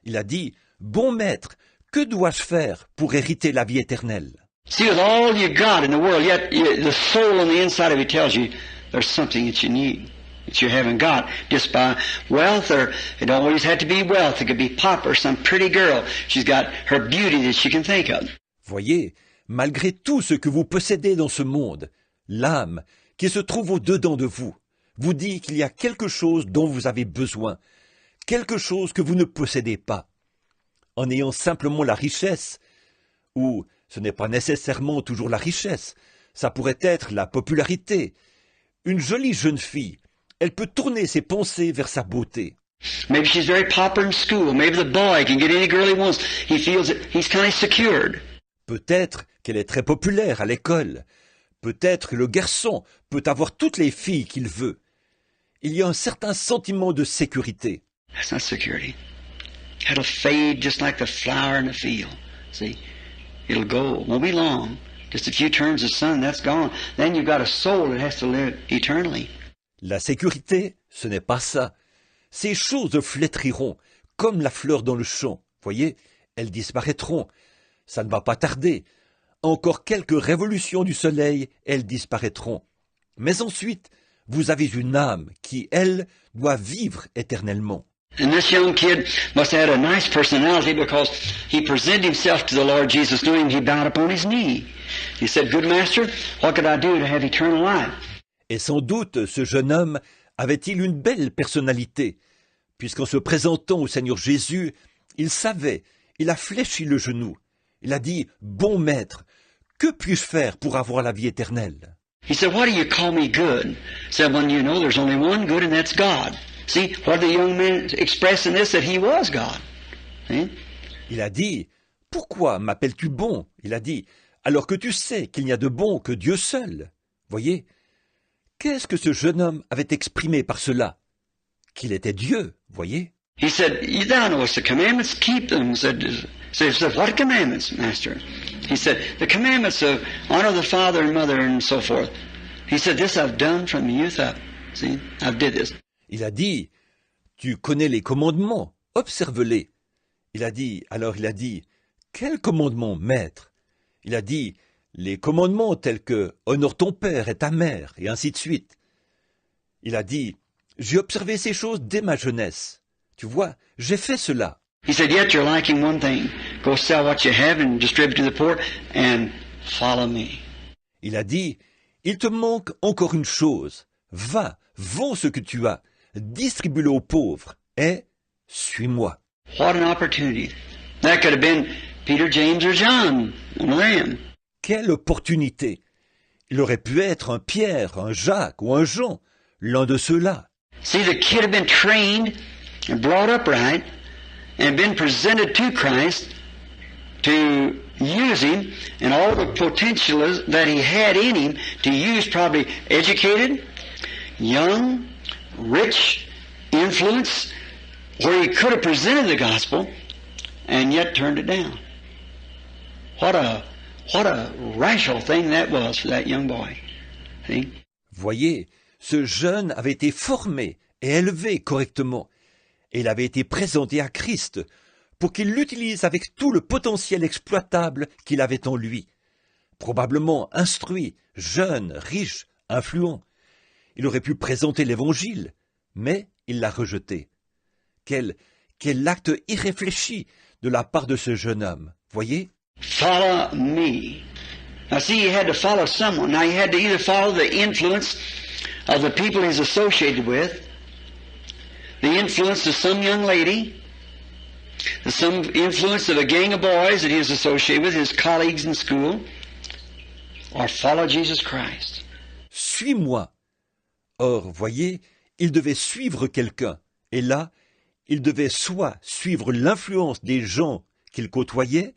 Il a dit, bon maître, que dois-je faire pour hériter la vie éternelle? See, with all you got in the world, yet the soul on the inside of you tells you there's something that you need, that you haven't got, just by wealth, or it don't always have to be wealth. It could be pop or some pretty girl. She's got her beauty that she can think of. Voyez, malgré tout ce que vous possédez dans ce monde, l'âme qui se trouve au-dedans de vous dit qu'il y a quelque chose dont vous avez besoin, quelque chose que vous ne possédez pas. En ayant simplement la richesse, ou ce n'est pas nécessairement toujours la richesse, Ça pourrait être la popularité. Une jolie jeune fille, elle peut tourner ses pensées vers sa beauté. Maybe she's very popular in school. Maybe the boy can get any girl he wants. He feels that he's kind of secured. Peut-être qu'elle est très populaire à l'école. Peut-être que le garçon peut avoir toutes les filles qu'il veut. Il y a un certain sentiment de sécurité. That's not security. That'll fade just like the flower in the field. See? It'll go. It won't be long. Just a few turns of sun, that's gone. Then you've got a soul that has to live eternally. La sécurité, ce n'est pas ça. Ces choses flétriront, comme la fleur dans le champ. Voyez, elles disparaîtront. Ça ne va pas tarder. Encore quelques révolutions du soleil, elles disparaîtront. Mais ensuite, vous avez une âme qui, elle, doit vivre éternellement. And this young kid must have had a nice personality because he presented himself to the Lord Jesus knowing he bowed upon his knee. He said, "Good master, what could I do to have eternal life?" Et sans doute, ce jeune homme avait-il une belle personnalité, puisqu'en se présentant au Seigneur Jésus, il savait, il a fléchi le genou. Il a dit, « Bon maître, que puis-je faire pour avoir la vie éternelle ?» He said, "Why do you call me good?" He said, "When you know there's only one good and that's God." See, what the young man expressed in this, that he was God. See? Il a dit, « Pourquoi m'appelles-tu bon ?» Il a dit, « Alors que tu sais qu'il n'y a de bon que Dieu seul. » Voyez, qu'est-ce que ce jeune homme avait exprimé par cela? Qu'il était Dieu, voyez. He said, "Thou knowest the commandments, keep them." He said, "What commandments, master?" He said, "The commandments of honor the father and mother and so forth." He said, "This I've done from youth up." See, I've did this. Il a dit, « Tu connais les commandements, observe-les. » Il a dit, « Quel commandement, maître ?» Il a dit, « Les commandements tels que « Honore ton père et ta mère » et ainsi de suite. Il a dit, « J'ai observé ces choses dès ma jeunesse. Tu vois, j'ai fait cela. » He said, "Yet you're lacking one thing. Go sell what you have and distribute to the poor and follow me." Il a dit, « Il te manque encore une chose. Va, vends ce que tu as, distribue-le aux pauvres et suis-moi. » What an opportunity. That could have been Peter, James, or John, one of them. Quelle opportunité! Il aurait pu être un Pierre, un Jacques ou un Jean, l'un de ceux-là. See, the kid had been trained and brought up right and been presented to Christ to use him and all the potential that he had in him to use, probably educated, young, rich, influence, where he could have presented the gospel and yet turned it down. What a rational thing that was for that young boy. See? Voyez, ce jeune avait été formé et élevé correctement, et il avait été présenté à Christ pour qu'il l'utilise avec tout le potentiel exploitable qu'il avait en lui. Probablement instruit, jeune, riche, influent. Il aurait pu présenter l'Évangile, mais il l'a rejeté. Quel acte irréfléchi de la part de ce jeune homme, voyez? Follow me. Now see, he had to follow someone. Now he had to either follow the influence of the people he's associated with, the influence of some young lady, some influence of a gang of boys that he was associated with, his colleagues in school, or follow Jesus Christ. Suis-moi. Or, voyez, il devait suivre quelqu'un, et là, il devait soit suivre l'influence des gens qu'il côtoyait,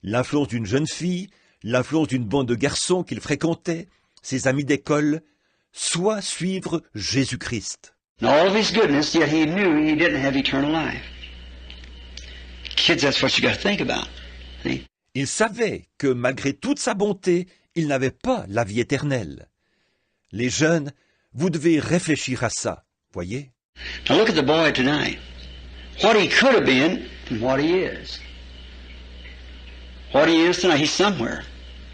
l'influence d'une jeune fille, l'influence d'une bande de garçons qu'il fréquentait, ses amis d'école, soit suivre Jésus-Christ. And all of his goodness, yet he knew he didn't have eternal life. Kids, that's what you got to think about. See? Il savait que malgré toute sa bonté, il n'avait pas la vie éternelle. Les jeunes, vous devez réfléchir à ça, voyez? Now look at the boy tonight. What he could have been and what he is. What he is tonight, he's somewhere.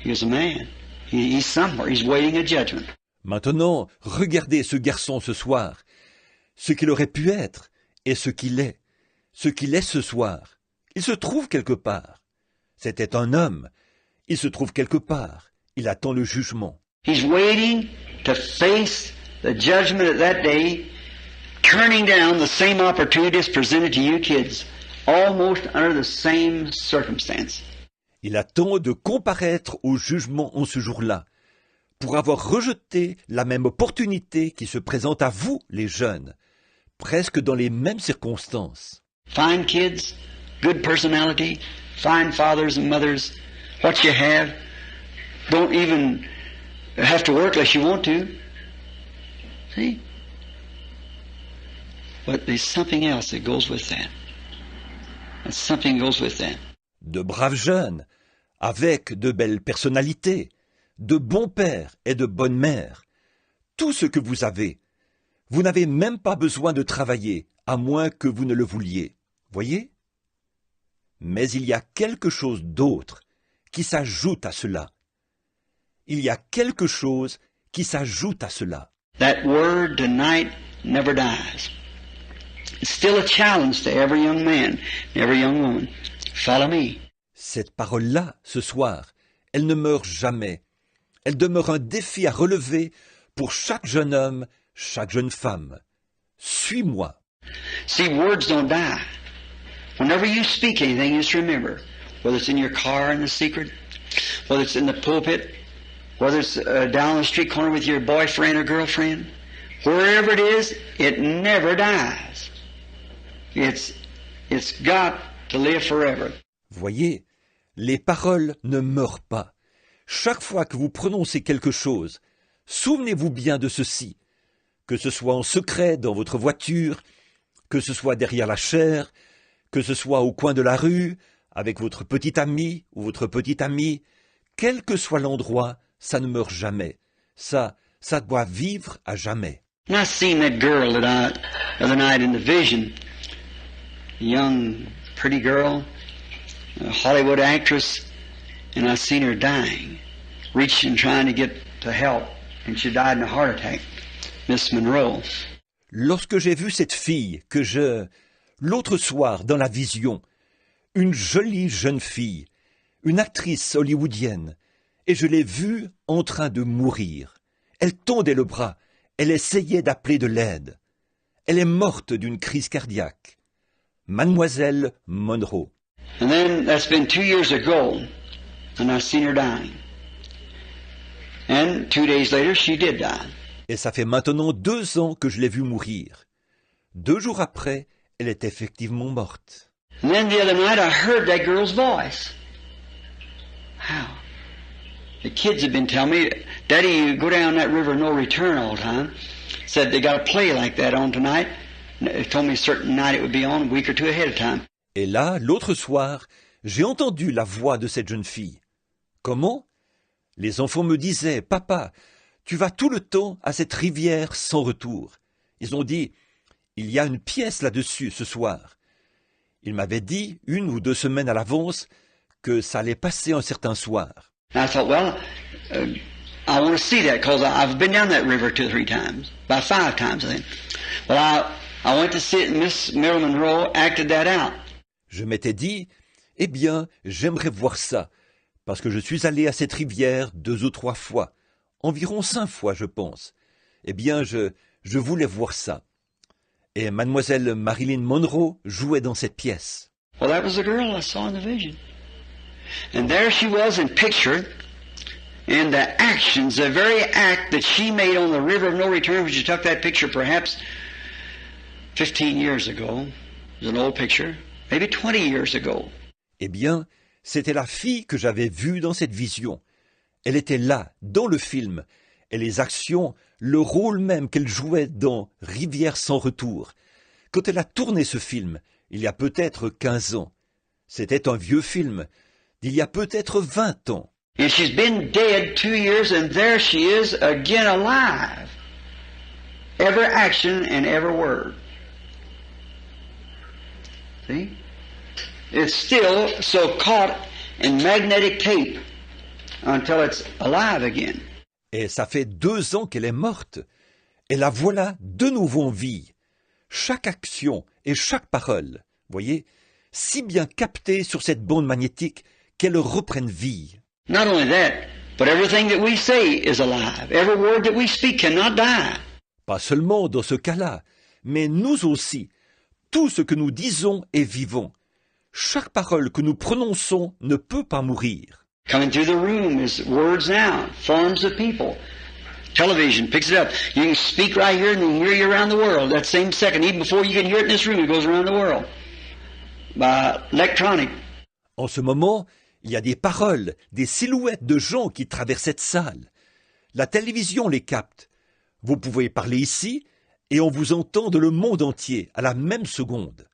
He is a man. He's somewhere. He's waiting a judgment. Maintenant, regardez ce garçon ce soir, ce qu'il aurait pu être et ce qu'il est ce soir. Il se trouve quelque part. C'était un homme. Il se trouve quelque part. Il attend le jugement. He's waiting to face the judgment of that day, turning down the same opportunities presented to you kids, almost under the same circumstance. Il attend de comparaître au jugement en ce jour-là, pour avoir rejeté la même opportunité qui se présente à vous, les jeunes, presque dans les mêmes circonstances. Fine kids, good personality, fine fathers and mothers, what you have. Don't even have to work unless you want to. See? But there's something else that goes with that. And something goes with that. De braves jeunes, avec de belles personnalités, de bons pères et de bonnes mères. Tout ce que vous avez. Vous n'avez même pas besoin de travailler, à moins que vous ne le vouliez. Voyez? Mais il y a quelque chose d'autre qui s'ajoute à cela. Il y a quelque chose qui s'ajoute à cela. That word tonight never dies. It's still a challenge to every young man, every young woman. Follow me. Cette parole-là, ce soir, elle ne meurt jamais. Elle demeure un défi à relever pour chaque jeune homme, chaque jeune femme. Suis-moi. See, words don't die. Whenever you speak anything, just remember, whether it's in your car in the secret, whether it's in the pulpit, whether it's down the street corner with your boyfriend or girlfriend, wherever it is, it never dies. It's got to live forever. Voyez, les paroles ne meurent pas. Chaque fois que vous prononcez quelque chose, souvenez-vous bien de ceci, que ce soit en secret dans votre voiture, que ce soit derrière la chaire, que ce soit au coin de la rue, avec votre petit ami ou votre petite amie, quel que soit l'endroit, ça ne meurt jamais. Ça doit vivre à jamais. And I seen that girl the other night in the vision, a young, pretty girl, a Hollywood actress, and I seen her dying, reaching, trying to get to help, and she died in a heart attack. Miss Monroe. Lorsque j'ai vu cette fille l'autre soir dans la vision, une jolie jeune fille, une actrice hollywoodienne, et je l'ai vue en train de mourir. Elle tendait le bras, elle essayait d'appeler de l'aide. Elle est morte d'une crise cardiaque. Mademoiselle Monroe. And then that's been 2 years ago, and I seen her dying. And 2 days later, she did die. Et ça fait maintenant 2 ans que je l'ai vue mourir. 2 jours après, elle est effectivement morte. And then the other night, I heard that girl's voice. How? The kids have been telling me, Daddy, you go down that river no return all the time. Said they got a play like that on tonight. They told me a certain night it would be on, a week or two ahead of time. Et là, l'autre soir, j'ai entendu la voix de cette jeune fille. Comment? Les enfants me disaient, Papa, tu vas tout le temps à cette rivière sans retour. Ils ont dit, il y a une pièce là-dessus ce soir. Ils m'avaient dit, 1 ou 2 semaines à l'avance, que ça allait passer un certain soir. And I thought, well, I want to see that because I've been down that river 2 or 3 times, about 5 times, I think. But I went to see it, and Miss Marilyn Monroe acted that out. Je m'étais dit, eh bien, j'aimerais voir ça, parce que je suis allé à cette rivière 2 ou 3 fois, environ 5 fois, je pense. Eh bien, je voulais voir ça. Et mademoiselle Marilyn Monroe jouait dans cette pièce. Well, that was the girl I saw in the vision. And there she was in picture, and the actions, the very act that she made on the river of no return, when she took that picture perhaps 15 years ago, it was an old picture, maybe 20 years ago. Eh bien, c'était la fille que j'avais vue dans cette vision. Elle était là, dans le film, et les actions, le rôle même qu'elle jouait dans Rivière sans retour. Quand elle a tourné ce film, il y a peut-être 15 ans. C'était un vieux film, d'il y a peut-être 20 ans. And she's been dead 2 years, and there she is again alive. Every action and every word. See? It's still so caught in magnetic tape until it's alive again. Et ça fait 2 ans qu'elle est morte. Et la voilà de nouveau en vie. Chaque action et chaque parole, voyez, si bien captée sur cette bande magnétique qu'elle reprenne vie. Not only that, but everything that we say is alive. Every word that we speak cannot die. Pas seulement dans ce cas-là, mais nous aussi. Tout ce que nous disons est vivant. Chaque parole que nous prononçons ne peut pas mourir. Coming through the room is words now, forms of people. Television picks it up. You can speak right here and they hear you around the world. That same second, even before you can hear it in this room, it goes around the world. By electronic. En ce moment, il y a des paroles, des silhouettes de gens qui traversent cette salle. La télévision les capte. Vous pouvez parler ici et on vous entend de le monde entier à la même seconde.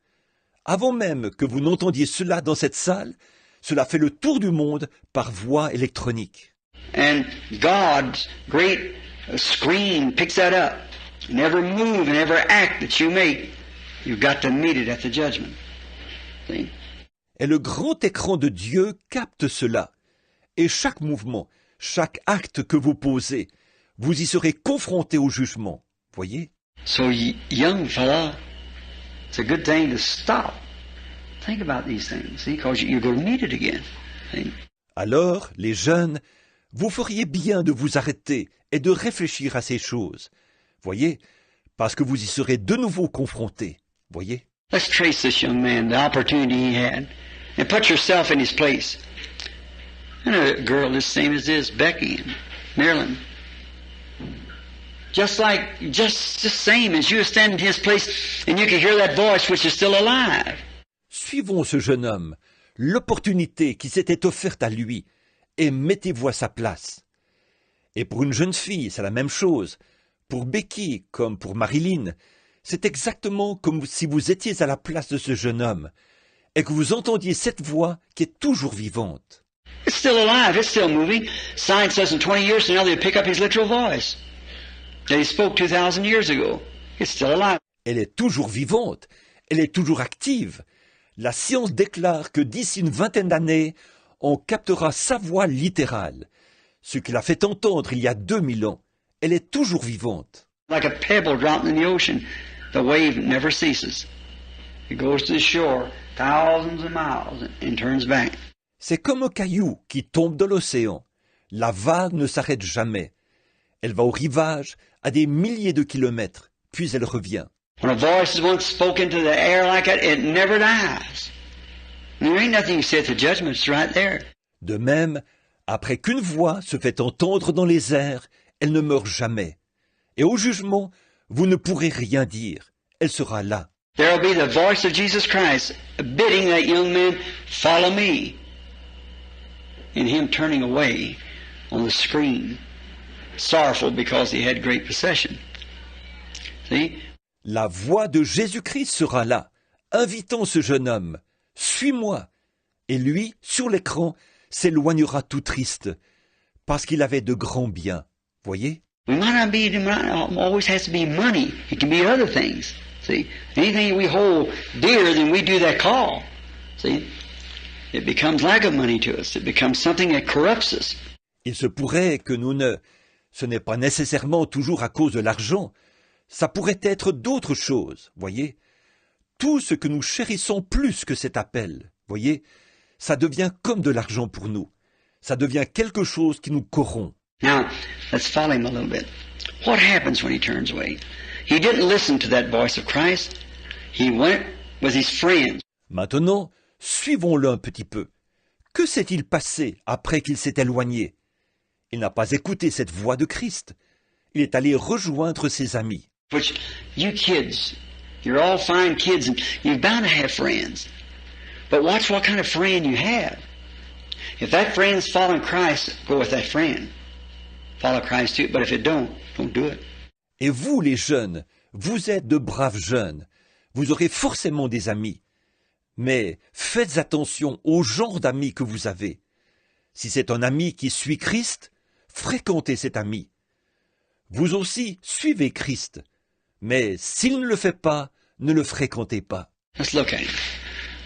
Avant même que vous n'entendiez cela dans cette salle, cela fait le tour du monde par voie électronique. And God's great screen picks that up. And every move and every act that you make, you've got to meet it at the judgment. See? Et le grand écran de Dieu capte cela. Et chaque mouvement, chaque acte que vous posez, vous y serez confronté au jugement. Voyez? So, young fella, it's a good thing to stop. Think about these things, see, because you're going to meet it again. See? Alors, les jeunes, vous feriez bien de vous arrêter et de réfléchir à ces choses. Voyez? Parce que vous y serez de nouveau confrontés. Voyez? Let's trace this young man, the opportunity he had, and put yourself in his place. And a girl the same as this, Becky and Marilyn. Just same as you stand in his place and you can hear that voice which is still alive. Suivons ce jeune homme, l'opportunité qui s'était offerte à lui, et mettez-vous à sa place. Et pour une jeune fille, c'est la même chose. Pour Becky, comme pour Marilyn, c'est exactement comme si vous étiez à la place de ce jeune homme, et que vous entendiez cette voix qui est toujours vivante. It's still alive, it's still moving. Science says in 20 years from now they'll pick up his literal voice that he spoke 2,000 years ago. It's still alive. Elle est toujours vivante, elle est toujours active. La science déclare que d'ici une vingtaine d'années, on captera sa voix littérale. Ce qu'il a fait entendre il y a 2000 ans, elle est toujours vivante. Like a pebble dropped in the ocean, the wave never ceases. It goes to the shore thousands of miles and turns back. C'est comme un caillou qui tombe dans l'océan. La vague ne s'arrête jamais. Elle va au rivage à des milliers de kilomètres, puis elle revient. When a voice is once spoken to the air like that, it never dies. There ain't nothing you say at the judgment, it's right there. De même, après qu'une voix se fait entendre dans les airs, elle ne meurt jamais. Et au jugement, vous ne pourrez rien dire. Elle sera là. There will be the voice of Jesus Christ bidding that young man, follow me. And him turning away on the screen, sorrowful because he had great possession. See? La voix de Jésus-Christ sera là, invitant ce jeune homme. Suis-moi. Et lui, sur l'écran, s'éloignera tout triste, parce qu'il avait de grands biens. Voyez? We might not be, it might not always has to be money. It can be other things. See? Anything we hold dearer than we do that call. See? It becomes like a money to us. It becomes something that corrupts us. Il se pourrait que ce n'est pas nécessairement toujours à cause de l'argent. Ça pourrait être d'autres choses, voyez. Tout ce que nous chérissons plus que cet appel, voyez, ça devient comme de l'argent pour nous. Ça devient quelque chose qui nous corrompt. Now, let's follow him a little bit. What happens when he turns away? He didn't listen to that voice of Christ. He went with his friends. Maintenant, suivons-le un petit peu. Que s'est-il passé après qu'il s'est éloigné? Il n'a pas écouté cette voix de Christ. Il est allé rejoindre ses amis. Which, you kids, you're all fine kids and you're bound to have friends. But watch what kind of friend you have. If that friend's following Christ, go with that friend. Follow Christ too, but if it don't do it. Et vous, les jeunes, vous êtes de braves jeunes. Vous aurez forcément des amis. Mais faites attention au genre d'amis que vous avez. Si c'est un ami qui suit Christ, fréquentez cet ami. Vous aussi suivez Christ. Mais s'il ne le fait pas, ne le fréquentez pas. Let's look at him.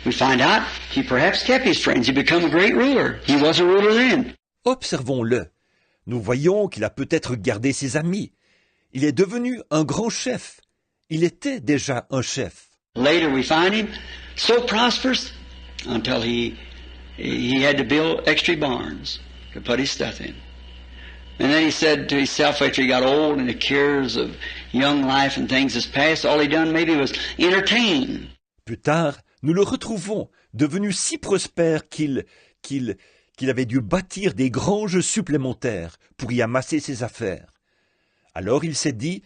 We find out he perhaps kept his friends. He became a great ruler. He was a ruler then. Observons-le. Nous voyons qu'il a peut-être gardé ses amis. Il est devenu un grand chef. Il était déjà un chef. Later we find him so prosperous until he had to build extra barns to put his stuff in. And then he said to himself after he got old and the cares of young life and things has passed, all he done maybe was entertain. Plus tard, nous le retrouvons, devenu si prospère qu'il qu'il avait dû bâtir des granges supplémentaires pour y amasser ses affaires. Alors il s'est dit,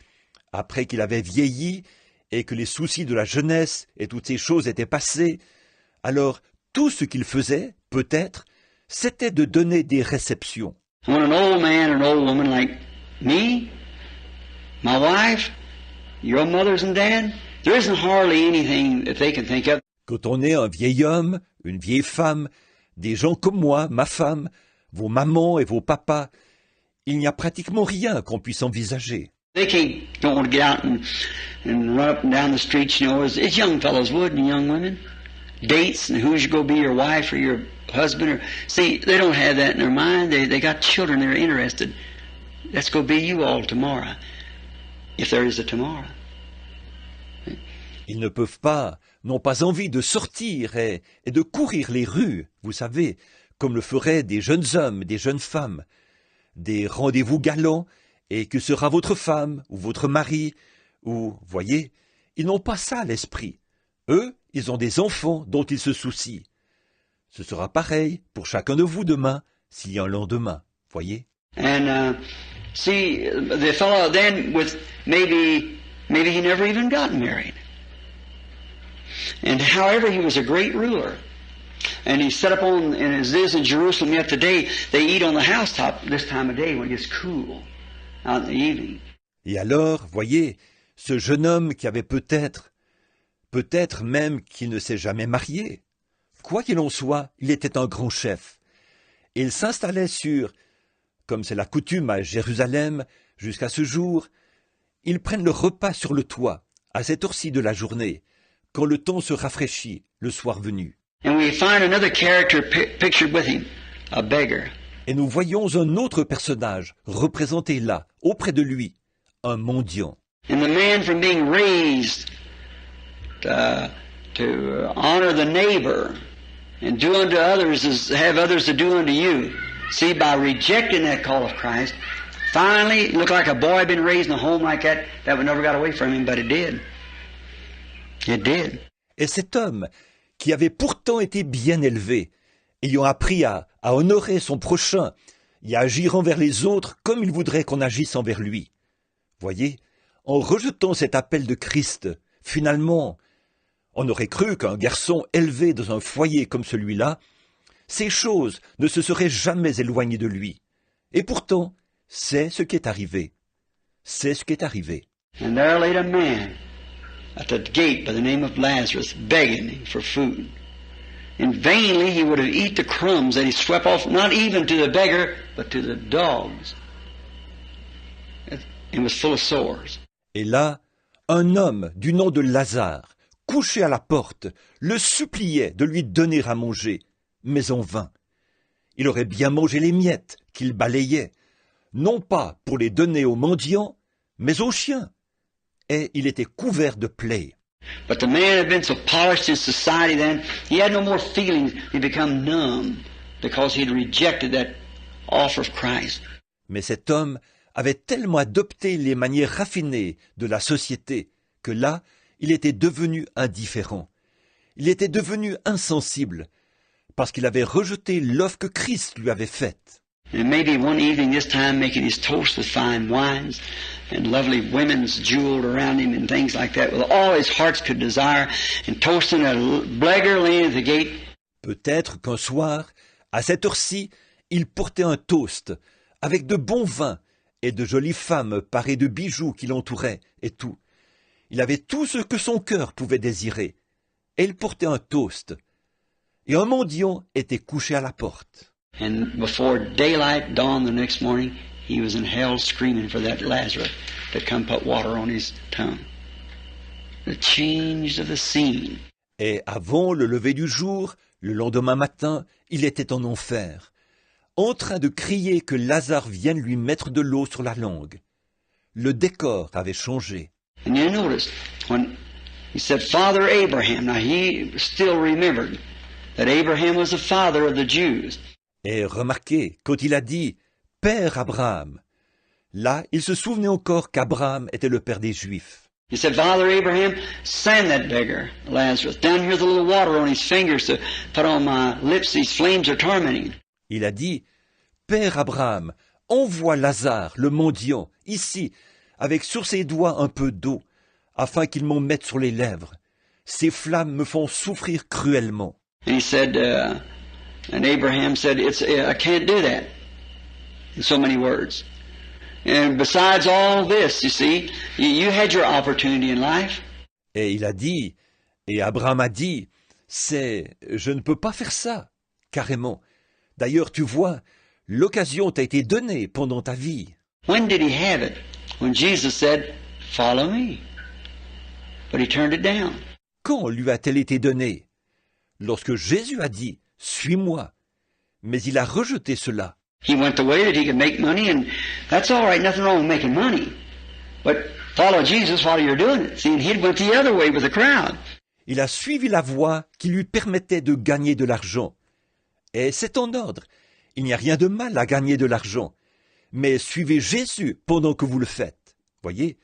après qu'il avait vieilli et que les soucis de la jeunesse et toutes ces choses étaient passées, alors tout ce qu'il faisait, peut-être, c'était de donner des réceptions. When an old man or an old woman like me, my wife, your mothers and dad, there isn't hardly anything that they can think of. Quand on est un vieil homme, une vieille femme, des gens comme moi, ma femme, vos mamans et vos papas, il n'y a pratiquement rien qu'on puisse envisager. They don't want to get out and run up and down the streets, you know, as young fellows would and young women. Dates and who's going to be your wife or your husband. Or see, they don't have that in their mind. They got children they're interested. That's going to be you all tomorrow, if there is a tomorrow. Ils ne peuvent pas, n'ont pas envie de sortir et de courir les rues, vous savez, comme le feraient des jeunes hommes, des jeunes femmes. Des rendez-vous galants, et que sera votre femme, ou votre mari, ou, voyez, ils n'ont pas ça à l'esprit. Eux, ils ont des enfants dont ils se soucient. Ce sera pareil pour chacun de vous demain, s'il y a un lendemain, voyez. And see, the fellow then with maybe he never even got married. And however, he was a great ruler. And he set up on, and as it is in Jerusalem yet today, they eat on the housetop this time of day when it gets cool out in the evening. Et alors, voyez, ce jeune homme qui avait peut-être même qu'il ne s'est jamais marié. Quoi qu'il en soit, il était un grand chef. Et il s'installait sur, comme c'est la coutume à Jérusalem jusqu'à ce jour, ils prennent le repas sur le toit, à cette heure-ci de la journée, quand le temps se rafraîchit, le soir venu. And we find another character pictured with him, a beggar. Et nous voyons un autre personnage représenté là, auprès de lui, un mendiant. And the man from being raised to honor the neighbor and do unto others as have others to do unto you. See, by rejecting that call of Christ, finally it looked like a boy had been raised in a home like that would never got away from him, but it did. It did. Et cet homme, qui avait pourtant été bien élevé, ayant appris à honorer son prochain et à agir envers les autres comme il voudrait qu'on agisse envers lui. Voyez, en rejetant cet appel de Christ, finalement, on aurait cru qu'un garçon élevé dans un foyer comme celui-là, ces choses ne se seraient jamais éloignées de lui. Et pourtant, c'est ce qui est arrivé. C'est ce qui est arrivé. And there laid a man at the gate by the name of Lazarus, begging him for food. And vainly he would have eat the crumbs that he swept off, not even to the beggar, but to the dogs. It was full of sores. Et là, un homme du nom de Lazare, couché à la porte, le suppliait de lui donner à manger, mais en vain. Il aurait bien mangé les miettes qu'il balayait, non pas pour les donner aux mendiants, mais aux chiens. Et il était couvert de plaies. But the man had been so polished in society then, he had no more feelings. He become numb because he had rejected that offer of Christ. Mais cet homme avait tellement adopté les manières raffinées de la société que là, il était devenu indifférent. Il était devenu insensible parce qu'il avait rejeté l'offre que Christ lui avait faite. And maybe one evening this time making his toast with fine wines and lovely women's jeweled around him and things like that with all his hearts could desire and toasting a beggar laying at the gate. Peut-être qu'un soir, à cette heure-ci, il portait un toast avec de bons vins et de jolies femmes parées de bijoux qui l'entouraient et tout. Il avait tout ce que son cœur pouvait désirer. Et il portait un toast. Et un mendiant était couché à la porte. And before daylight dawned the next morning, he was in hell screaming for that Lazarus to come put water on his tongue. The change of the scene. Et avant le lever du jour, le lendemain matin, il était en enfer, en train de crier que Lazare vienne lui mettre de l'eau sur la langue. Le décor avait changé. And you notice, when he said, Father Abraham, now he still remembered that Abraham was the father of the Jews. Et remarquez, quand il a dit « Père Abraham », là, il se souvenait encore qu'Abraham était le père des Juifs. He said, Father Abraham, send that beggar, Lazarus. Down here's a little water on his fingers to put on my lips. These flames are tormenting. Il a dit, « Père Abraham, envoie Lazare, le mendiant, ici, avec sur ses doigts un peu d'eau, afin qu'il m'en mette sur les lèvres. Ces flammes me font souffrir cruellement. » And he said, and Abraham said, I can't do that, in so many words. And besides all this, you see, you had your opportunity in life. Et il a dit, et Abraham a dit, je ne peux pas faire ça, carrément. D'ailleurs, tu vois, l'occasion t'a été donnée pendant ta vie. When did he have it? When Jesus said, follow me. But he turned it down. Quand lui a-t-elle été donnée? Lorsque Jésus a dit, suis-moi. Mais il a rejeté cela. He went the way that he could make money, and that's all right, nothing wrong with making money. But follow Jesus while you're doing it. See, and he went the other way with the crowd. Il a suivi la voie qui lui permettait de gagner de l'argent. Et c'est en ordre. Il n'y a rien de mal à gagner de l'argent. Mais suivez Jésus pendant que vous le faites. Voyez?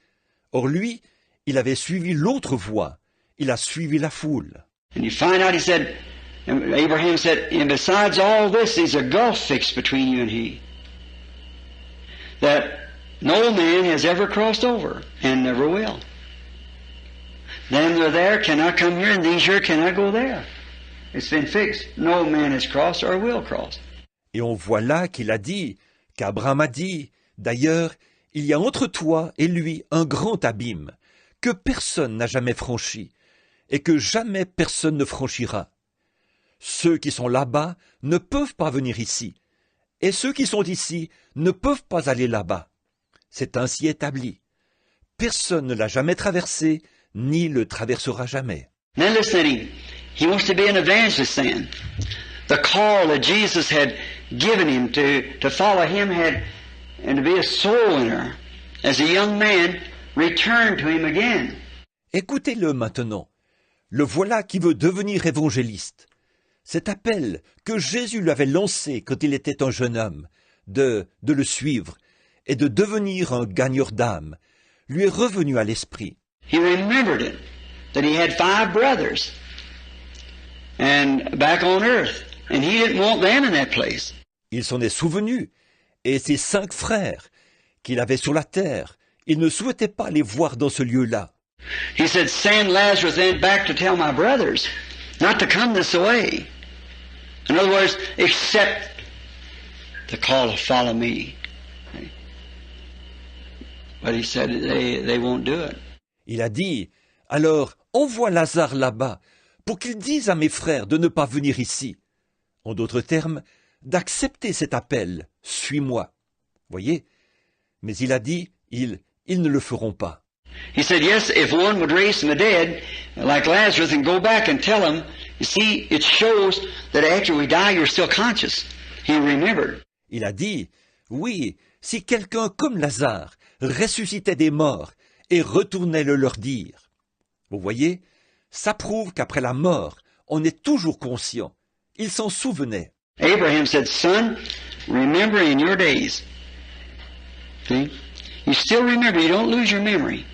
Or lui, il avait suivi l'autre voie. Il a suivi la foule. And you find out, he said, Abraham said, and besides all this, there's a gulf fixed between you and he, that no man has ever crossed over, and never will. Them that are there cannot come here, and these here cannot go there. It's been fixed. No man has crossed or will cross. Et on voit là qu'il a dit, qu'Abraham a dit, d'ailleurs, il y a entre toi et lui un grand abîme, que personne n'a jamais franchi, et que jamais personne ne franchira. Ceux qui sont là-bas ne peuvent pas venir ici, et ceux qui sont ici ne peuvent pas aller là-bas. C'est ainsi établi. Personne ne l'a jamais traversé, ni le traversera jamais. Now listen, he wants to be an evangelist then. The call that Jesus had given him to follow him and to be a soul winner. As a young man, returned to him again. Écoutez-le maintenant. Le voilà qui veut devenir évangéliste. Cet appel que Jésus lui avait lancé quand il était un jeune homme, de le suivre et de devenir un gagneur d'âme, lui est revenu à l'esprit. He remembered it, that he had 5 brothers and back on earth, and he didn't want them in that place. Il s'en est souvenu, et ses 5 frères qu'il avait sur la terre, il ne souhaitait pas les voir dans ce lieu-là. He said, send Lazarus then back to tell my brothers not to come this way. In other words, accept the call to follow me. But he said they won't do it. Il a dit, alors envoie Lazare là-bas pour qu'il dise à mes frères de ne pas venir ici. En d'autres termes, d'accepter cet appel, suis-moi. Voyez? Mais il a dit, ils ne le feront pas. He said, yes, if one would raise from the dead, like Lazarus, and go back and tell him, you see, it shows that after we die, you're still conscious. He remembered. Il a dit, oui, si quelqu'un comme Lazare ressuscitait des morts et retournait le leur dire. Vous voyez, ça prouve qu'après la mort, on est toujours conscient. Il s'en souvenait. Abraham said, son, remember in your days. See? You still remember, you don't lose your memory.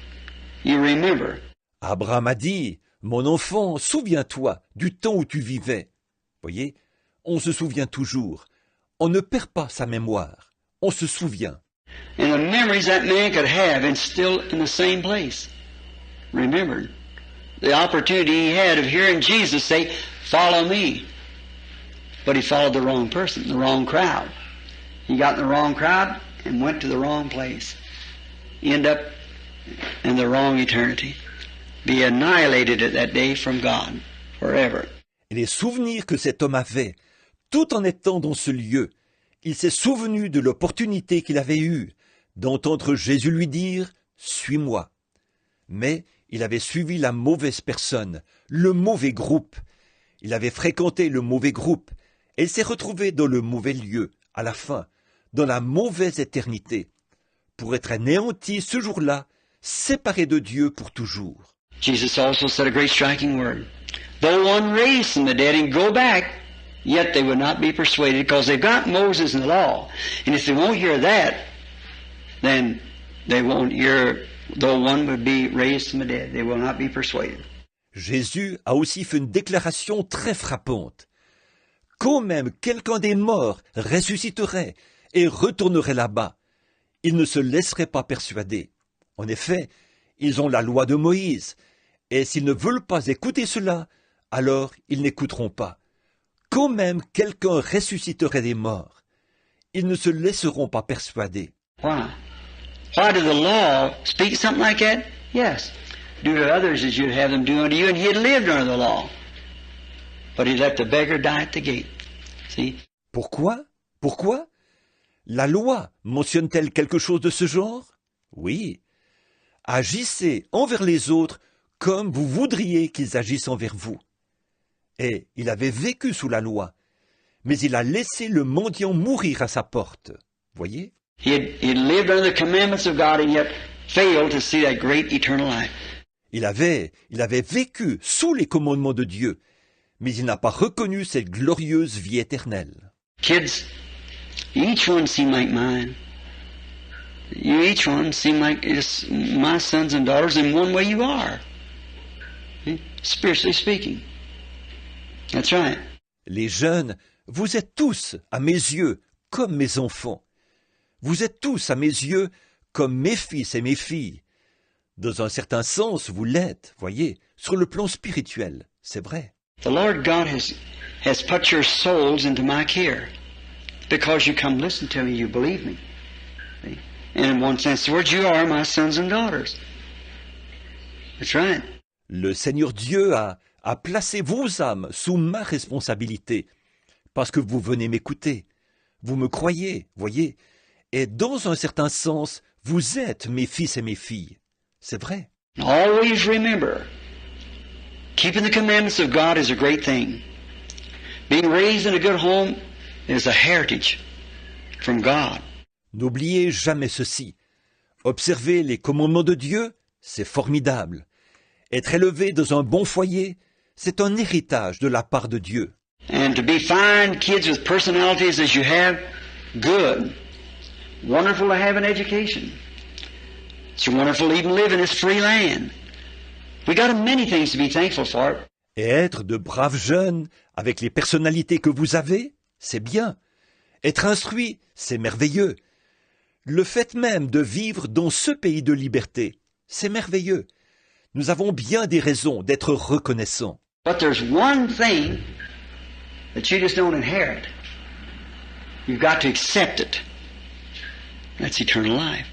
You remember. Abraham a dit, mon enfant, souviens-toi du temps où tu vivais. Voyez, on se souvient toujours. On ne perd pas sa mémoire. On se souvient. And the memories that man could have and still in the same place. Remembered. The opportunity he had of hearing Jesus say, follow me. But he followed the wrong person, the wrong crowd. He got in the wrong crowd and went to the wrong place. End up in the wrong eternity. Be annihilated at that day from God forever. Et les souvenirs que cet homme avait, tout en étant dans ce lieu, il s'est souvenu de l'opportunité qu'il avait eue d'entendre Jésus lui dire « Suis-moi ». Mais il avait suivi la mauvaise personne, le mauvais groupe. Il avait fréquenté le mauvais groupe et il s'est retrouvé dans le mauvais lieu, à la fin, dans la mauvaise éternité, pour être anéanti ce jour-là, séparé de Dieu pour toujours. Jesus also said a great striking word. Though one raised from the dead and go back, yet they would not be persuaded because they've got Moses and the law. And if they won't hear that, then they won't hear, though one would be raised from the dead, they will not be persuaded. Jésus a aussi fait une déclaration très frappante. quand même quelqu'un des morts ressusciterait et retournerait là-bas, ils ne se laisseraient pas persuader. En effet, ils ont la loi de Moïse, et s'ils ne veulent pas écouter cela, alors ils n'écouteront pas. Quand même quelqu'un ressusciterait des morts, ils ne se laisseront pas persuader. Why? Why did the law speak something like that? Yes. Do to others as you'd have them do unto you, and he had lived under the law. But he let the beggar die at the gate. See? Pourquoi? Pourquoi? La loi mentionne-t-elle quelque chose de ce genre? Oui. Agissez envers les autres comme vous voudriez qu'ils agissent envers vous. Et il avait vécu sous la loi, mais il a laissé le mendiant mourir à sa porte. Voyez? He had lived under the commandments of God and yet failed to see that great eternal life. Il avait vécu sous les commandements de Dieu, mais il n'a pas reconnu cette glorieuse vie éternelle. Kids, each one seem like mine. You each one seem like it's my sons and daughters in one way you are. Spiritually speaking. That's right. Les jeunes, vous êtes tous, à mes yeux, comme mes enfants. Vous êtes tous, à mes yeux, comme mes fils et mes filles. Dans un certain sens, vous l'êtes, voyez, sur le plan spirituel, c'est vrai. The Lord God has put your souls into my care. Because you come listen to me, you believe me. See? And in one sense, the words, you are my sons and daughters. That's right. Le Seigneur Dieu a placé vos âmes sous ma responsabilité, parce que vous venez m'écouter. Vous me croyez, voyez. Et dans un certain sens, vous êtes mes fils et mes filles. C'est vrai. Always remember, keeping the commandments of God is a great thing. Being raised in a good home is a heritage from God. N'oubliez jamais ceci. Observer les commandements de Dieu, c'est formidable. Être élevé dans un bon foyer, c'est un héritage de la part de Dieu. And to be fine kids with personalities as you have, good. Wonderful to have an education. It's wonderful to even live in this free land. We got many things to be thankful for. Et être de braves jeunes, avec les personnalités que vous avez, c'est bien. Être instruit, c'est merveilleux. Le fait même de vivre dans ce pays de liberté, c'est merveilleux. Nous avons bien des raisons d'être reconnaissants. But there's one thing that you just don't inherit. You've got to accept it. That's eternal life.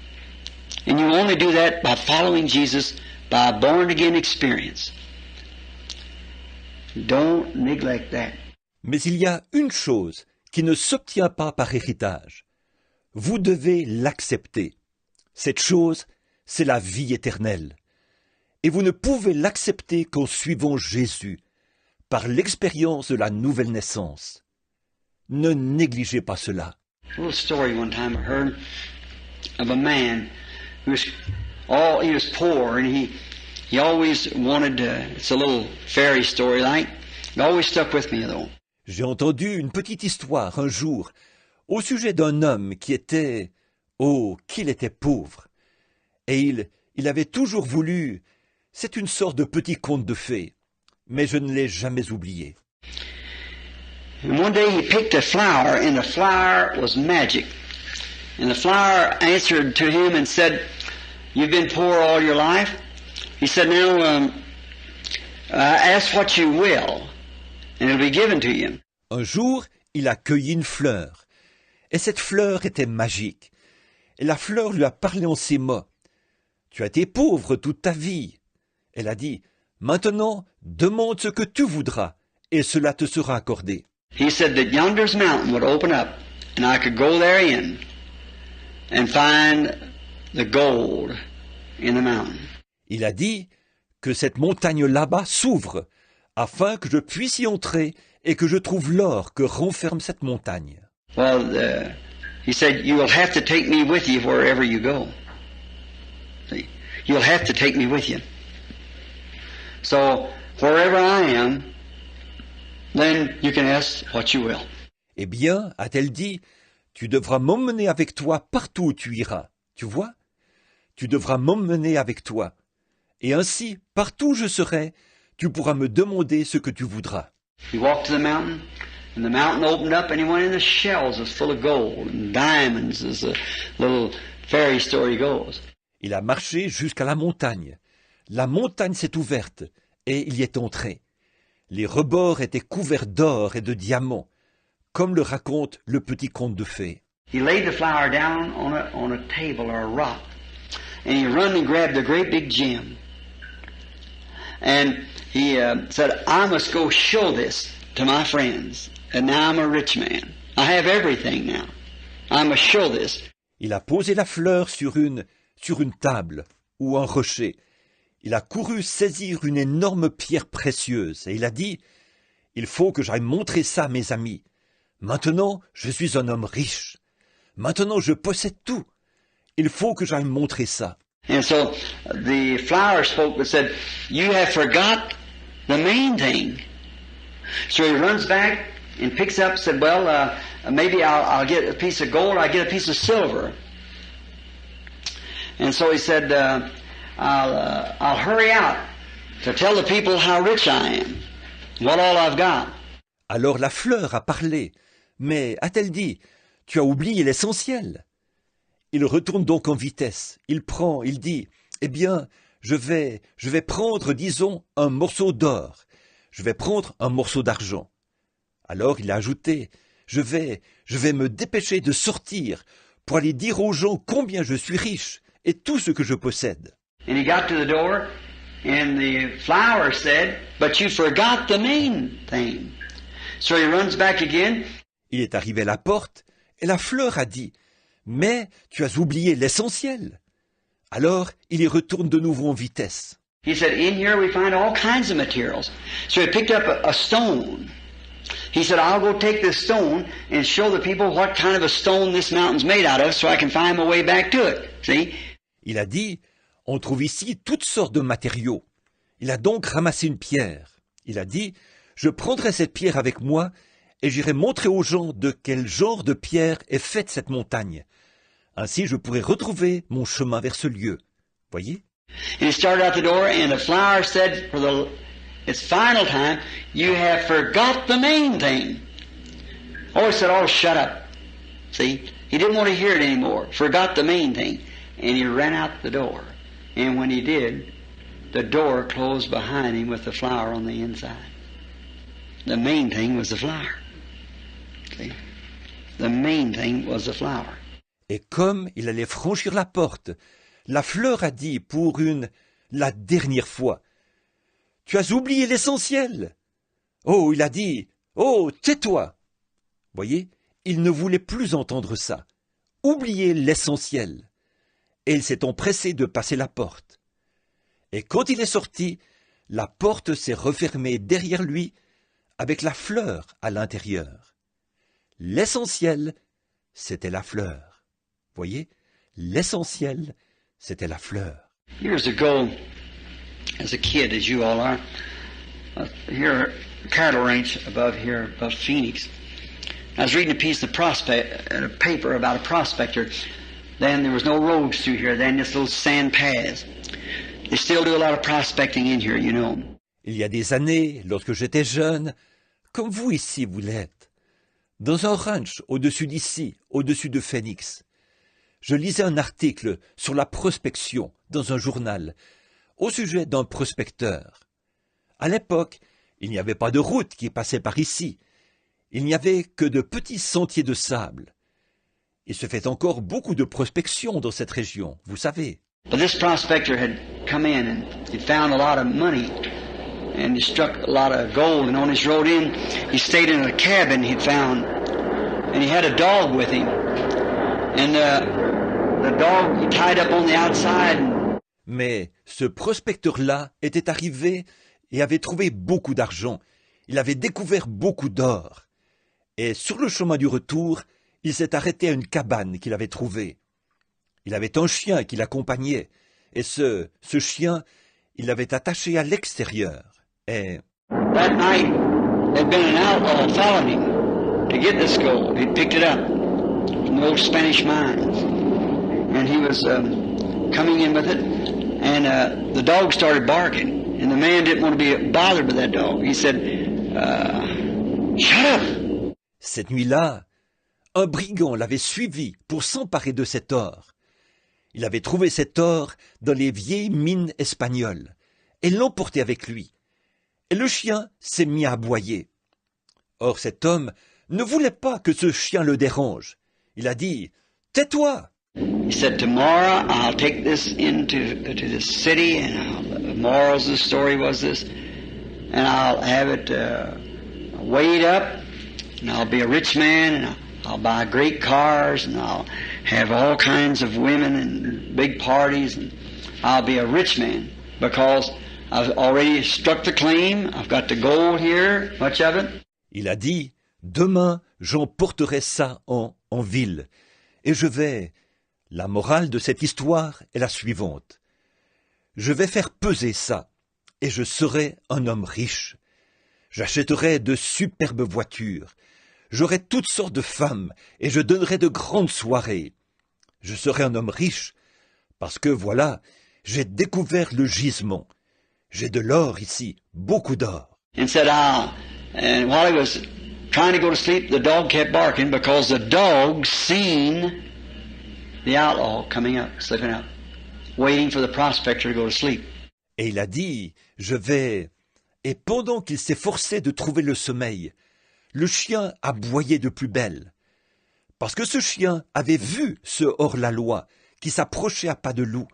And you only do that by following Jesus by a born-again experience. Don't neglect that. Mais il y a une chose qui ne s'obtient pas par héritage. Vous devez l'accepter. Cette chose, c'est la vie éternelle. Et vous ne pouvez l'accepter qu'en suivant Jésus, par l'expérience de la nouvelle naissance. Ne négligez pas cela. A little story one time I heard of a man who was he was poor and he always wanted to, it's a little fairy story like, it always stuck with me though. J'ai entendu une petite histoire un jour au sujet d'un homme qui était, qu'il était pauvre. Et il avait toujours voulu, c'est une sorte de petit conte de fées, mais je ne l'ai jamais oublié. And one day he picked a flower, and the flower was magic. And the flower answered to him and said, "You've been poor all your life." He said, "Now, ask what you will, and it'll be given to you." Un jour, il a cueilli une fleur, et cette fleur était magique. Et la fleur lui a parlé en ces mots. « Tu as été pauvre toute ta vie. » Elle a dit, « Maintenant, demande ce que tu voudras, et cela te sera accordé. » He said that yonder's mountain would open up, and I could go therein and find the gold in the mountain. Il a dit que cette montagne là-bas s'ouvre, afin que je puisse y entrer et que je trouve l'or que renferme cette montagne. Well, he said, you will have to take me with you wherever you go. See? You'll have to take me with you. So, wherever I am, then you can ask what you will. Eh bien, a-t-elle dit, tu devras m'emmener avec toi partout où tu iras. Tu vois? Tu devras m'emmener avec toi. Et ainsi, partout où je serai, tu pourras me demander ce que tu voudras. He walked to the mountain, And the mountain opened up and he went in the shells was full of gold and diamonds as the little fairy story goes. Il a marché jusqu'à la montagne. La montagne s'est ouverte et il y est entré. Les rebords étaient couverts d'or et de diamants, comme le raconte le petit conte de fées. He laid the flower down on a table or a rock, and he run and grabbed a great big gem. And he said, I must go show this to my friends. And now I'm a rich man. I have everything now. I must show this. Il a posé la fleur sur une table ou un rocher. Il a couru saisir une énorme pierre précieuse et il a dit, « Il faut que j'aille montrer ça à mes amis. Maintenant, je suis un homme riche. Maintenant, je possède tout. Il faut que j'aille montrer ça. » And so the flower spoke and said, you have forgot the main thing. So he runs back and picks up and said, well, maybe I'll get a piece of gold, I'll get a piece of silver. And so he said, I'll hurry out to tell the people how rich I am, what all I've got. Alors la fleur a parlé, mais a-t-elle dit, tu as oublié l'essentiel? Il retourne donc en vitesse. Il dit, eh bien, je vais prendre, disons, un morceau d'or. Je vais prendre un morceau d'argent. Alors il a ajouté, je vais me dépêcher de sortir pour aller dire aux gens combien je suis riche et tout ce que je possède. And he got to the door, and the flower said, but you forgot the main thing. So he runs back again. Il est arrivé à la porte, et la fleur a dit, mais tu as oublié l'essentiel. Alors il y retourne de nouveau en vitesse. He said, in here we find all kinds of materials. So he picked up a stone. He said, I'll go take this stone and show the people what kind of a stone this mountain's made out of so I can find my way back to it. See? Il a dit, on trouve ici toutes sortes de matériaux. Il a donc ramassé une pierre. Il a dit, je prendrai cette pierre avec moi et j'irai montrer aux gens de quel genre de pierre est faite cette montagne. Ainsi, je pourrai retrouver mon chemin vers ce lieu. Voyez? And he started out the door, and the flower said, for its final time, you have forgot the main thing. Oh, he said, oh, shut up. See? He didn't want to hear it anymore. Forgot the main thing. And he ran out the door. And when he did, the door closed behind him with the flower on the inside. The main thing was the flower. See? The main thing was the flower. Et comme il allait franchir la porte, la fleur a dit pour la dernière fois, « Tu as oublié l'essentiel !» Oh, il a dit, « Oh, tais-toi !» Voyez, il ne voulait plus entendre ça. Oublier l'essentiel. Et il s'est empressé de passer la porte. Et quand il est sorti, la porte s'est refermée derrière lui avec la fleur à l'intérieur. L'essentiel, c'était la fleur. Voyez, l'essentiel, c'était la fleur. Years ago, as a kid, as you all are, here, cattle ranch above Phoenix. I was reading a piece of a paper about a prospector. Then there was no roads through here. Then just little sand paths. They still do a lot of prospecting in here, you know. Il y a des années, lorsque j'étais jeune, comme vous ici vous l'êtes, dans un ranch au-dessus d'ici, au-dessus de Phoenix, je lisais un article sur la prospection dans un journal au sujet d'un prospecteur. À l'époque, il n'y avait pas de route qui passait par ici. Il n'y avait que de petits sentiers de sable. Il se fait encore beaucoup de prospection dans cette région, vous savez. But this prospector had come in and he found a lot of money and he struck a lot of gold, and on his road in, he stayed in a cabin he'd found, and he had a dog with him. And the dog he tied up on the outside. Mais ce prospecteur-là était arrivé et avait trouvé beaucoup d'argent. Il avait découvert beaucoup d'or. Et sur le chemin du retour, il s'est arrêté à une cabane qu'il avait trouvée. Il avait un chien qui l'accompagnait, et ce chien, il l'avait attaché à l'extérieur. Et that night, there'd been an outlaw following him to get this gold. He'd picked it up from the old Spanish mines, and he was coming in with it, and the dog started barking, and the man didn't want to be bothered with that dog. He said, "Shut up! Cette nuit-là, un brigand l'avait suivi pour s'emparer de cet or. Il avait trouvé cet or dans les vieilles mines espagnoles et l'emportait avec lui. Et le chien s'est mis à aboyer. Or cet homme ne voulait pas que ce chien le dérange. Il a dit « Tais-toi !» He said, tomorrow I'll take this to the city, and the morals of the story was this, and I'll have it weighed up, and I'll be a rich man, and I'll buy great cars, and I'll have all kinds of women and big parties, and I'll be a rich man because I've already struck the claim. I've got the gold here, much of it. Il a dit « Demain, j'emporterai ça en ville, et je vais... » La morale de cette histoire est la suivante. Je vais faire peser ça, et je serai un homme riche. J'achèterai de superbes voitures. J'aurai toutes sortes de femmes, et je donnerai de grandes soirées. Je serai un homme riche, parce que voilà, j'ai découvert le gisement. J'ai de l'or ici, beaucoup d'or. And while he was trying to go to sleep, the dog kept barking because the dog seen the outlaw coming up, slipping up, waiting for the prospector to go to sleep. Et il a dit, je vais... Et pendant qu'il s'efforçait de trouver le sommeil, le chien aboyait de plus belle. Parce que ce chien avait vu ce hors-la-loi qui s'approchait à pas de loup,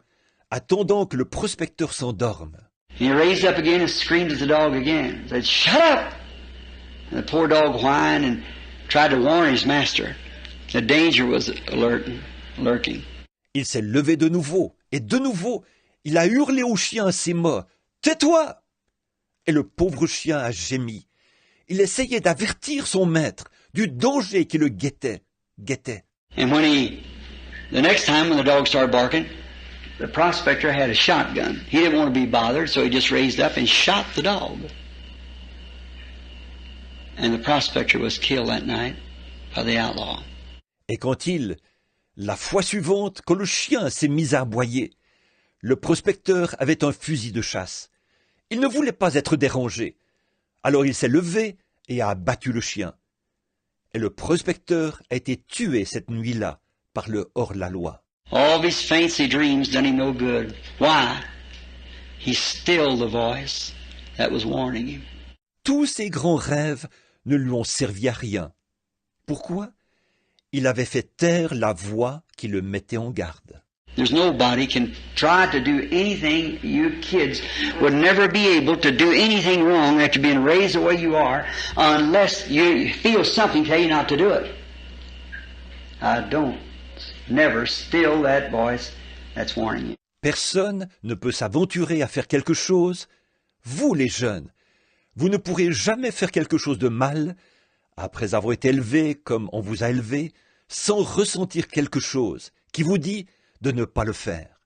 attendant que le prospecteur s'endorme. He raised up again and screamed at the dog again. He said, "Shut up!" And the poor dog whined and tried to warn his master. The danger was lurking. Il s'est levé de nouveau, et de nouveau, il a hurlé au chien à ses mots. « Tais-toi !» Et le pauvre chien a gémi. Il essayait d'avertir son maître du danger qui le guettait. And the next time when the dog started barking, the prospector had a shotgun. He didn't want to be bothered, so he just raised up and shot the dog. And the prospector was killed that night by the outlaw. Et la fois suivante, quand le chien s'est mis à aboyer, le prospecteur avait un fusil de chasse. Il ne voulait pas être dérangé. Alors il s'est levé et a abattu le chien. Et le prospecteur a été tué cette nuit-là par le hors-la-loi. All of his fancy dreams done him no good. Why? He stilled the voice that was warning him. Tous ses grands rêves ne lui ont servi à rien. Pourquoi? Il avait fait taire la voix qui le mettait en garde. There's nobody can try to do anything. You kids would never be able to do anything wrong after being raised the way you are unless you feel something tell you not to do it. Don't never still that voice that's warning you. Personne ne peut s'aventurer à faire quelque chose. Vous les jeunes, vous ne pourrez jamais faire quelque chose de mal après avoir été élevé comme on vous a élevé, sans ressentir quelque chose qui vous dit de ne pas le faire.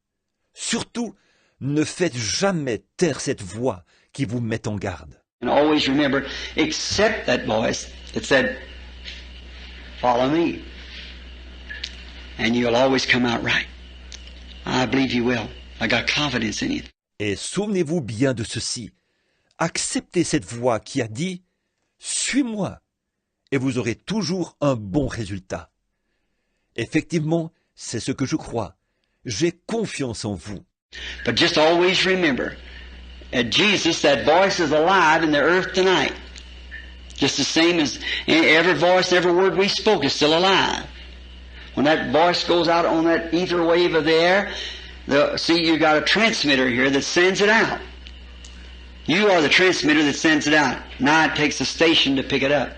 Surtout, ne faites jamais taire cette voix qui vous met en garde. And always remember, accept that voice that said, "Follow me." And you'll always come out right. I believe you will. I got confidence in you. Et souvenez-vous bien de ceci. Acceptez cette voix qui a dit « Suis-moi » et vous aurez toujours un bon résultat. Effectivement, c'est ce que je crois. J'ai confiance en vous. But just always remember, at Jesus, that voice is alive in the earth tonight. Just the same as every voice, every word we spoke is still alive. When that voice goes out on that ether wave of the air, see, you got a transmitter here that sends it out. You are the transmitter that sends it out. Now it takes a station to pick it up.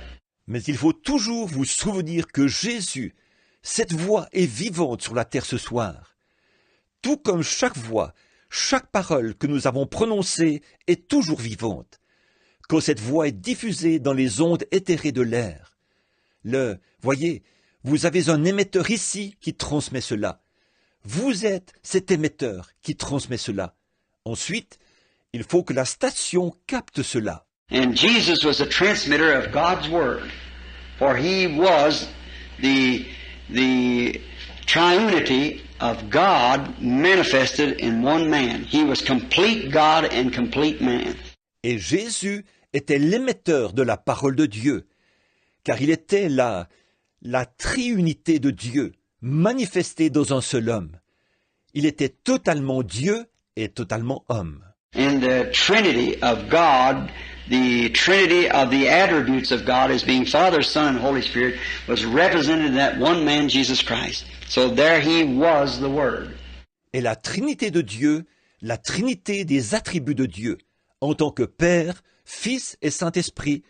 Mais il faut toujours vous souvenir que Jésus, cette voix est vivante sur la terre ce soir. Tout comme chaque voix, chaque parole que nous avons prononcée est toujours vivante. Quand cette voix est diffusée dans les ondes éthérées de l'air. Voyez, vous avez un émetteur ici qui transmet cela. Vous êtes cet émetteur qui transmet cela. Ensuite, il faut que la station capte cela. And Jesus was a transmitter of God's Word, for He was the triunity of God manifested in one man. He was complete God and complete man. Et Jésus était l'émetteur de la parole de Dieu, car il était la triunité de Dieu, manifestée dans un seul homme. Il était totalement Dieu et totalement homme. And the Trinity of God, the Trinity of the attributes of God as being Father, Son, and Holy Spirit was represented in that one man, Jesus Christ. So there he was the Word. Et la Trinité de Dieu, la Trinité des attributs de Dieu, en tant que Père, Fils et Saint-Esprit,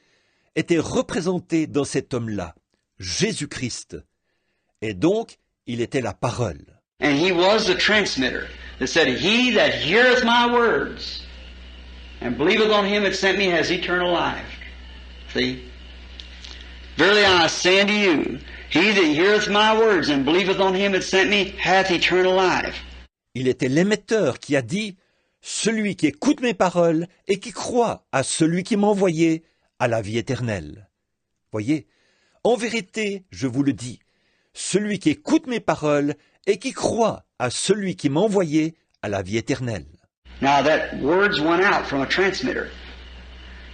était représentée dans cet homme-là, Jésus-Christ. Et donc, il était la parole. And he was the transmitter that said, He that heareth my words and believeth on him that sent me has eternal life. See? Verily I say unto you, he that heareth my words and believeth on him that sent me hath eternal life. Il était l'émetteur qui a dit, celui qui écoute mes paroles et qui croit à celui qui m'a envoyé a la vie éternelle. Voyez, en vérité, je vous le dis, celui qui écoute mes paroles et qui croit à celui qui m'a envoyé à la vie éternelle. Now that words went out from a transmitter.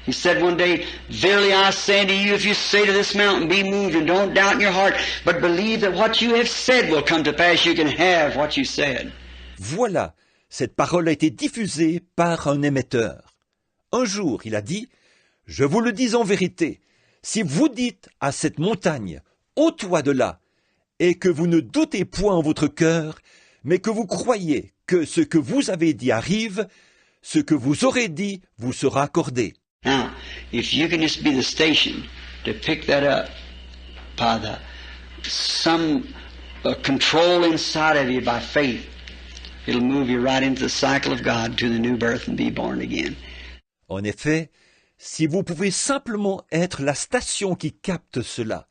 He said one day, Verily I say unto you, if you say to this mountain, be moved, and don't doubt in your heart, but believe that what you have said will come to pass, you can have what you said. Voilà, cette parole a été diffusée par un émetteur. Un jour, il a dit, je vous le dis en vérité, si vous dites à cette montagne, ôte-toi de là, et que vous ne doutez point en votre cœur, mais que vous croyez que ce que vous avez dit arrive, ce que vous aurez dit vous sera accordé. Now, if you can just be the station to pick that up by some control inside of you by faith, it'll move you right into the cycle of God to the new birth and be born again. En effet, si vous pouvez simplement être la station qui capte cela,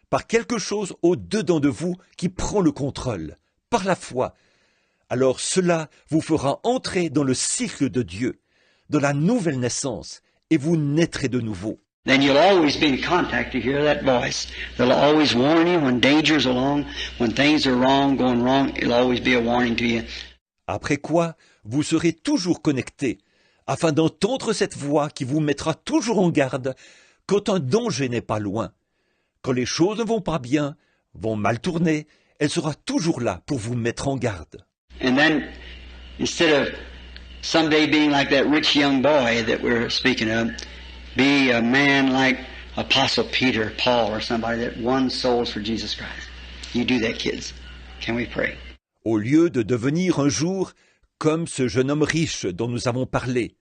par quelque chose au-dedans de vous qui prend le contrôle, par la foi, alors cela vous fera entrer dans le cycle de Dieu, dans la nouvelle naissance, et vous naîtrez de nouveau. Then you'll always be in contact to hear that voice. They'll always warn you when danger's along, when things are wrong, going wrong, it'll always be a warning to you. Après quoi, vous serez toujours connectés, afin d'entendre cette voix qui vous mettra toujours en garde quand un danger n'est pas loin. Quand les choses ne vont pas bien, vont mal tourner, elle sera toujours là pour vous mettre en garde. And then, instead of someday being like that rich young boy that we're speaking of, be a man like Apostle Peter, Paul, or somebody that won souls for Jesus Christ. You do that, kids. Can we pray? Au lieu de devenir un jour comme ce jeune homme riche dont nous avons parlé,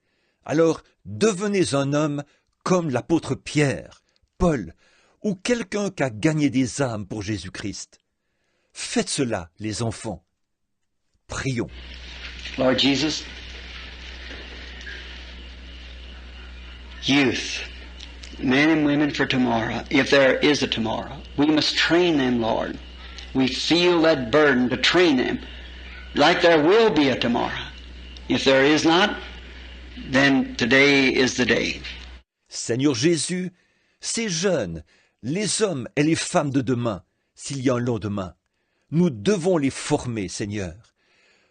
alors devenez un homme comme l'apôtre Pierre, Paul, ou quelqu'un qui a gagné des âmes pour Jésus-Christ. Faites cela, les enfants. Prions. Lord Jesus, youth, men and women for tomorrow, if there is a tomorrow, we must train them, Lord. We feel that burden to train them, like there will be a tomorrow. If there is not, then today is the day. Seigneur Jésus, ces jeunes, les hommes et les femmes de demain, s'il y a un lendemain, nous devons les former, Seigneur.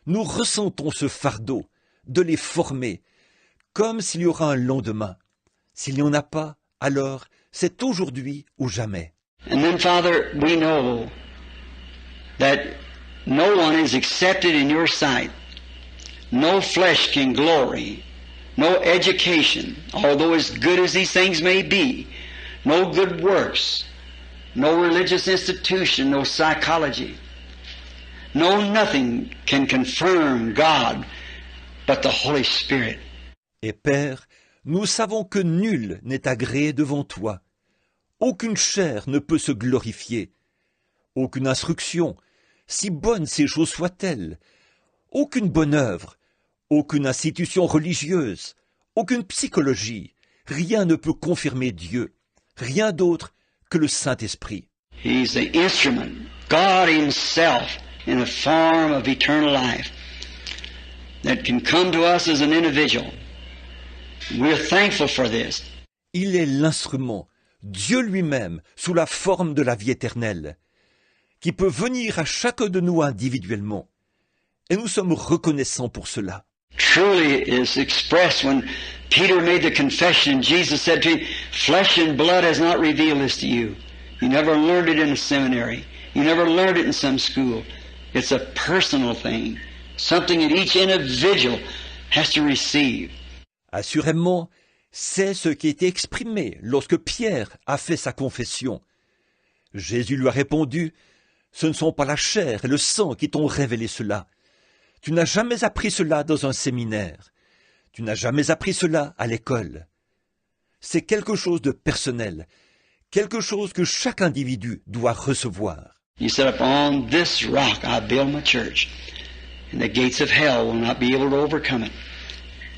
Nous ressentons ce fardeau de les former, comme s'il y aura un lendemain. S'il n'y en a pas, alors c'est aujourd'hui ou jamais. And then, Father, we know that no one is accepted in your sight. No flesh can glory. No education, although as good as these things may be. No good works. No religious institution. No psychology. No nothing can confirm God but the Holy Spirit. Et Père, nous savons que nul n'est agréé devant toi. Aucune chair ne peut se glorifier. Aucune instruction, si bonnes ces choses soient-elles. Aucune bonne œuvre. Aucune institution religieuse. Aucune psychologie. Rien ne peut confirmer Dieu. Rien d'autre que le Saint-Esprit. He's the instrument, God Himself, in the form of eternal life, that can come to us as an individual. We're thankful for this. Il est l'instrument, Dieu lui-même, sous la forme de la vie éternelle, qui peut venir à chacun de nous individuellement. Et nous sommes reconnaissants pour cela. Truly is expressed when Peter made the confession and Jesus said to him, "Flesh and blood has not revealed this to you. You never learned it in a seminary. You never learned it in some school. It's a personal thing, something that each individual has to receive." Assurément, c'est ce qui était exprimé lorsque Pierre a fait sa confession. Jésus lui a répondu, « Ce ne sont pas la chair et le sang qui t'ont révélé cela. Tu n'as jamais appris cela dans un séminaire. Tu n'as jamais appris cela à l'école. C'est quelque chose de personnel, quelque chose que chaque individu doit recevoir. He said, "Upon this rock I build my church, and the gates of hell will not be able to overcome it."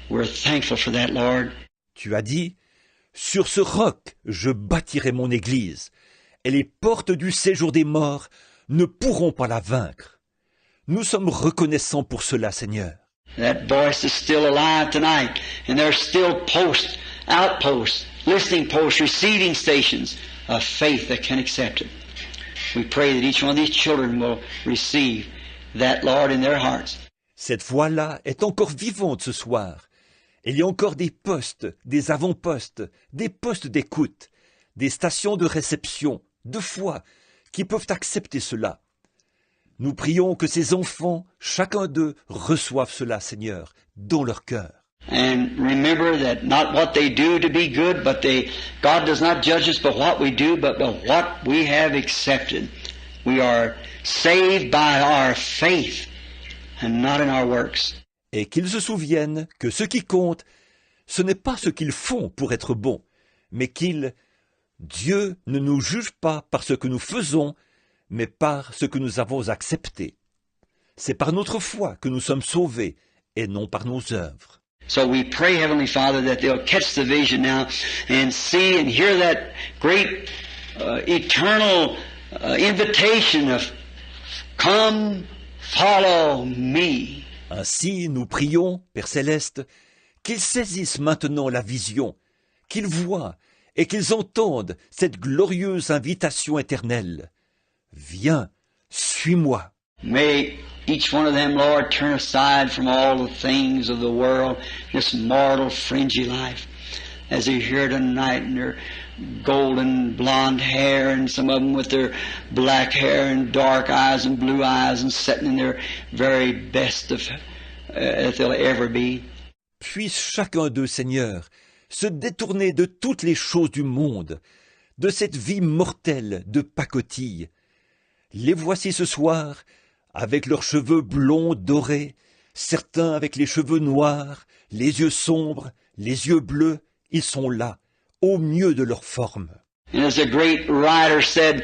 We're thankful for that, Lord. Tu as dit, « Sur ce roc, je bâtirai mon église, et les portes du séjour des morts ne pourront pas la vaincre. » Nous sommes reconnaissants pour cela, Seigneur. That voice is still alive tonight, and there's still posts, outposts, listening posts, receiving stations of faith that can accept it. We pray that each one of these children will receive that, Lord, in their hearts. Cette voix-là est encore vivante ce soir. Il y a encore des postes, des avant-postes, des postes d'écoute, des stations de réception, de foi, qui peuvent accepter cela. Nous prions que ces enfants, chacun d'eux, reçoivent cela, Seigneur, dans leur cœur. And remember that not what they do to be good, but God does not judge us by what we do, but by what we have accepted. We are saved by our faith and not in our works. Et qu'ils se souviennent que ce qui compte, ce n'est pas ce qu'ils font pour être bons, mais Dieu ne nous juge pas par ce que nous faisons, mais par ce que nous avons accepté. C'est par notre foi que nous sommes sauvés, et non par nos œuvres. So we pray, Heavenly Father, that they'll catch the vision now and see and hear that great eternal invitation of "Come, follow me." Ainsi, nous prions, Père Céleste, qu'ils saisissent maintenant la vision, qu'ils voient et qu'ils entendent cette glorieuse invitation éternelle. Viens, suis-moi. May each one of them, Lord, turn aside from all the things of the world, this mortal, fringy life, as they hear tonight in their golden blonde hair, and some of them with their black hair and dark eyes and blue eyes, and sitting in their very best that they'll ever be. Puisse chacun d'eux, Seigneur, se détourner de toutes les choses du monde, de cette vie mortelle de pacotille. Les voici ce soir, avec leurs cheveux blonds dorés, certains avec les cheveux noirs, les yeux sombres, les yeux bleus, ils sont là, au mieux de leur forme. And as a great writer said,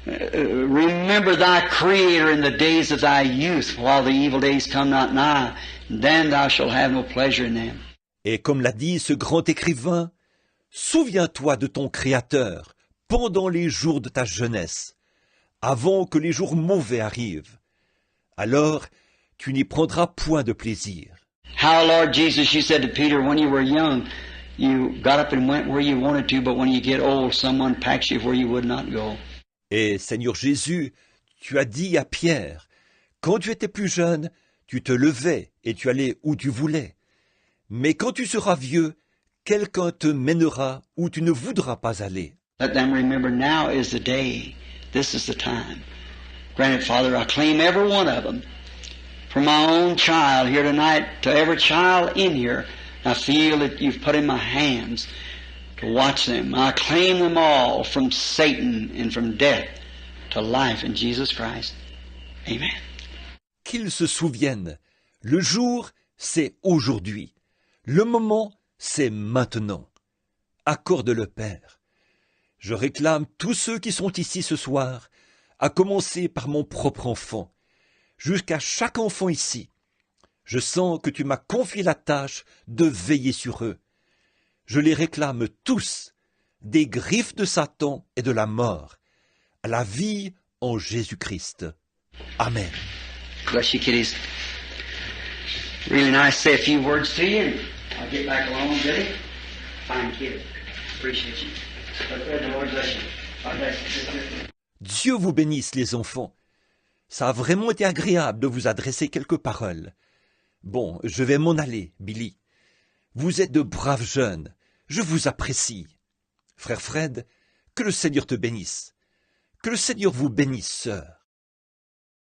"Remember thy Creator in the days of thy youth, while the evil days come not nigh, then thou shalt have no pleasure in them." Et comme l'a dit ce grand écrivain, souviens-toi de ton Créateur pendant les jours de ta jeunesse, avant que les jours mauvais arrivent. Alors, tu n'y prendras point de plaisir. How, Lord Jesus, you said to Peter, when you were young, you got up and went where you wanted to, but when you get old, someone packs you where you would not go. Et Seigneur Jésus, tu as dit à Pierre, quand tu étais plus jeune, tu te levais et tu allais où tu voulais. Mais quand tu seras vieux, quelqu'un te mènera où tu ne voudras pas aller. Let them remember now is the day. This is the time. Granted, Father, I claim every one of them. From my own child here tonight to every child in here, I feel that you've put in my hands to watch them. I claim them all from Satan and from death to life in Jesus Christ. Amen. Qu'ils se souviennent, le jour, c'est aujourd'hui. Le moment, c'est maintenant. Accorde-le, Père. Je réclame tous ceux qui sont ici ce soir, à commencer par mon propre enfant, jusqu'à chaque enfant ici. Je sens que tu m'as confié la tâche de veiller sur eux. Je les réclame tous, des griffes de Satan et de la mort, à la vie en Jésus-Christ. Amen. Bless you, kiddies. Really nice to say a few words to you. I'll get back along, Billy. Fine kid. Appreciate you. The Lord bless you. God bless you. Dieu vous bénisse, les enfants. Ça a vraiment été agréable de vous adresser quelques paroles. Bon, je vais m'en aller, Billy. Vous êtes de braves jeunes. Je vous apprécie. Frère Fred, que le Seigneur te bénisse. Que le Seigneur vous bénisse, sœur.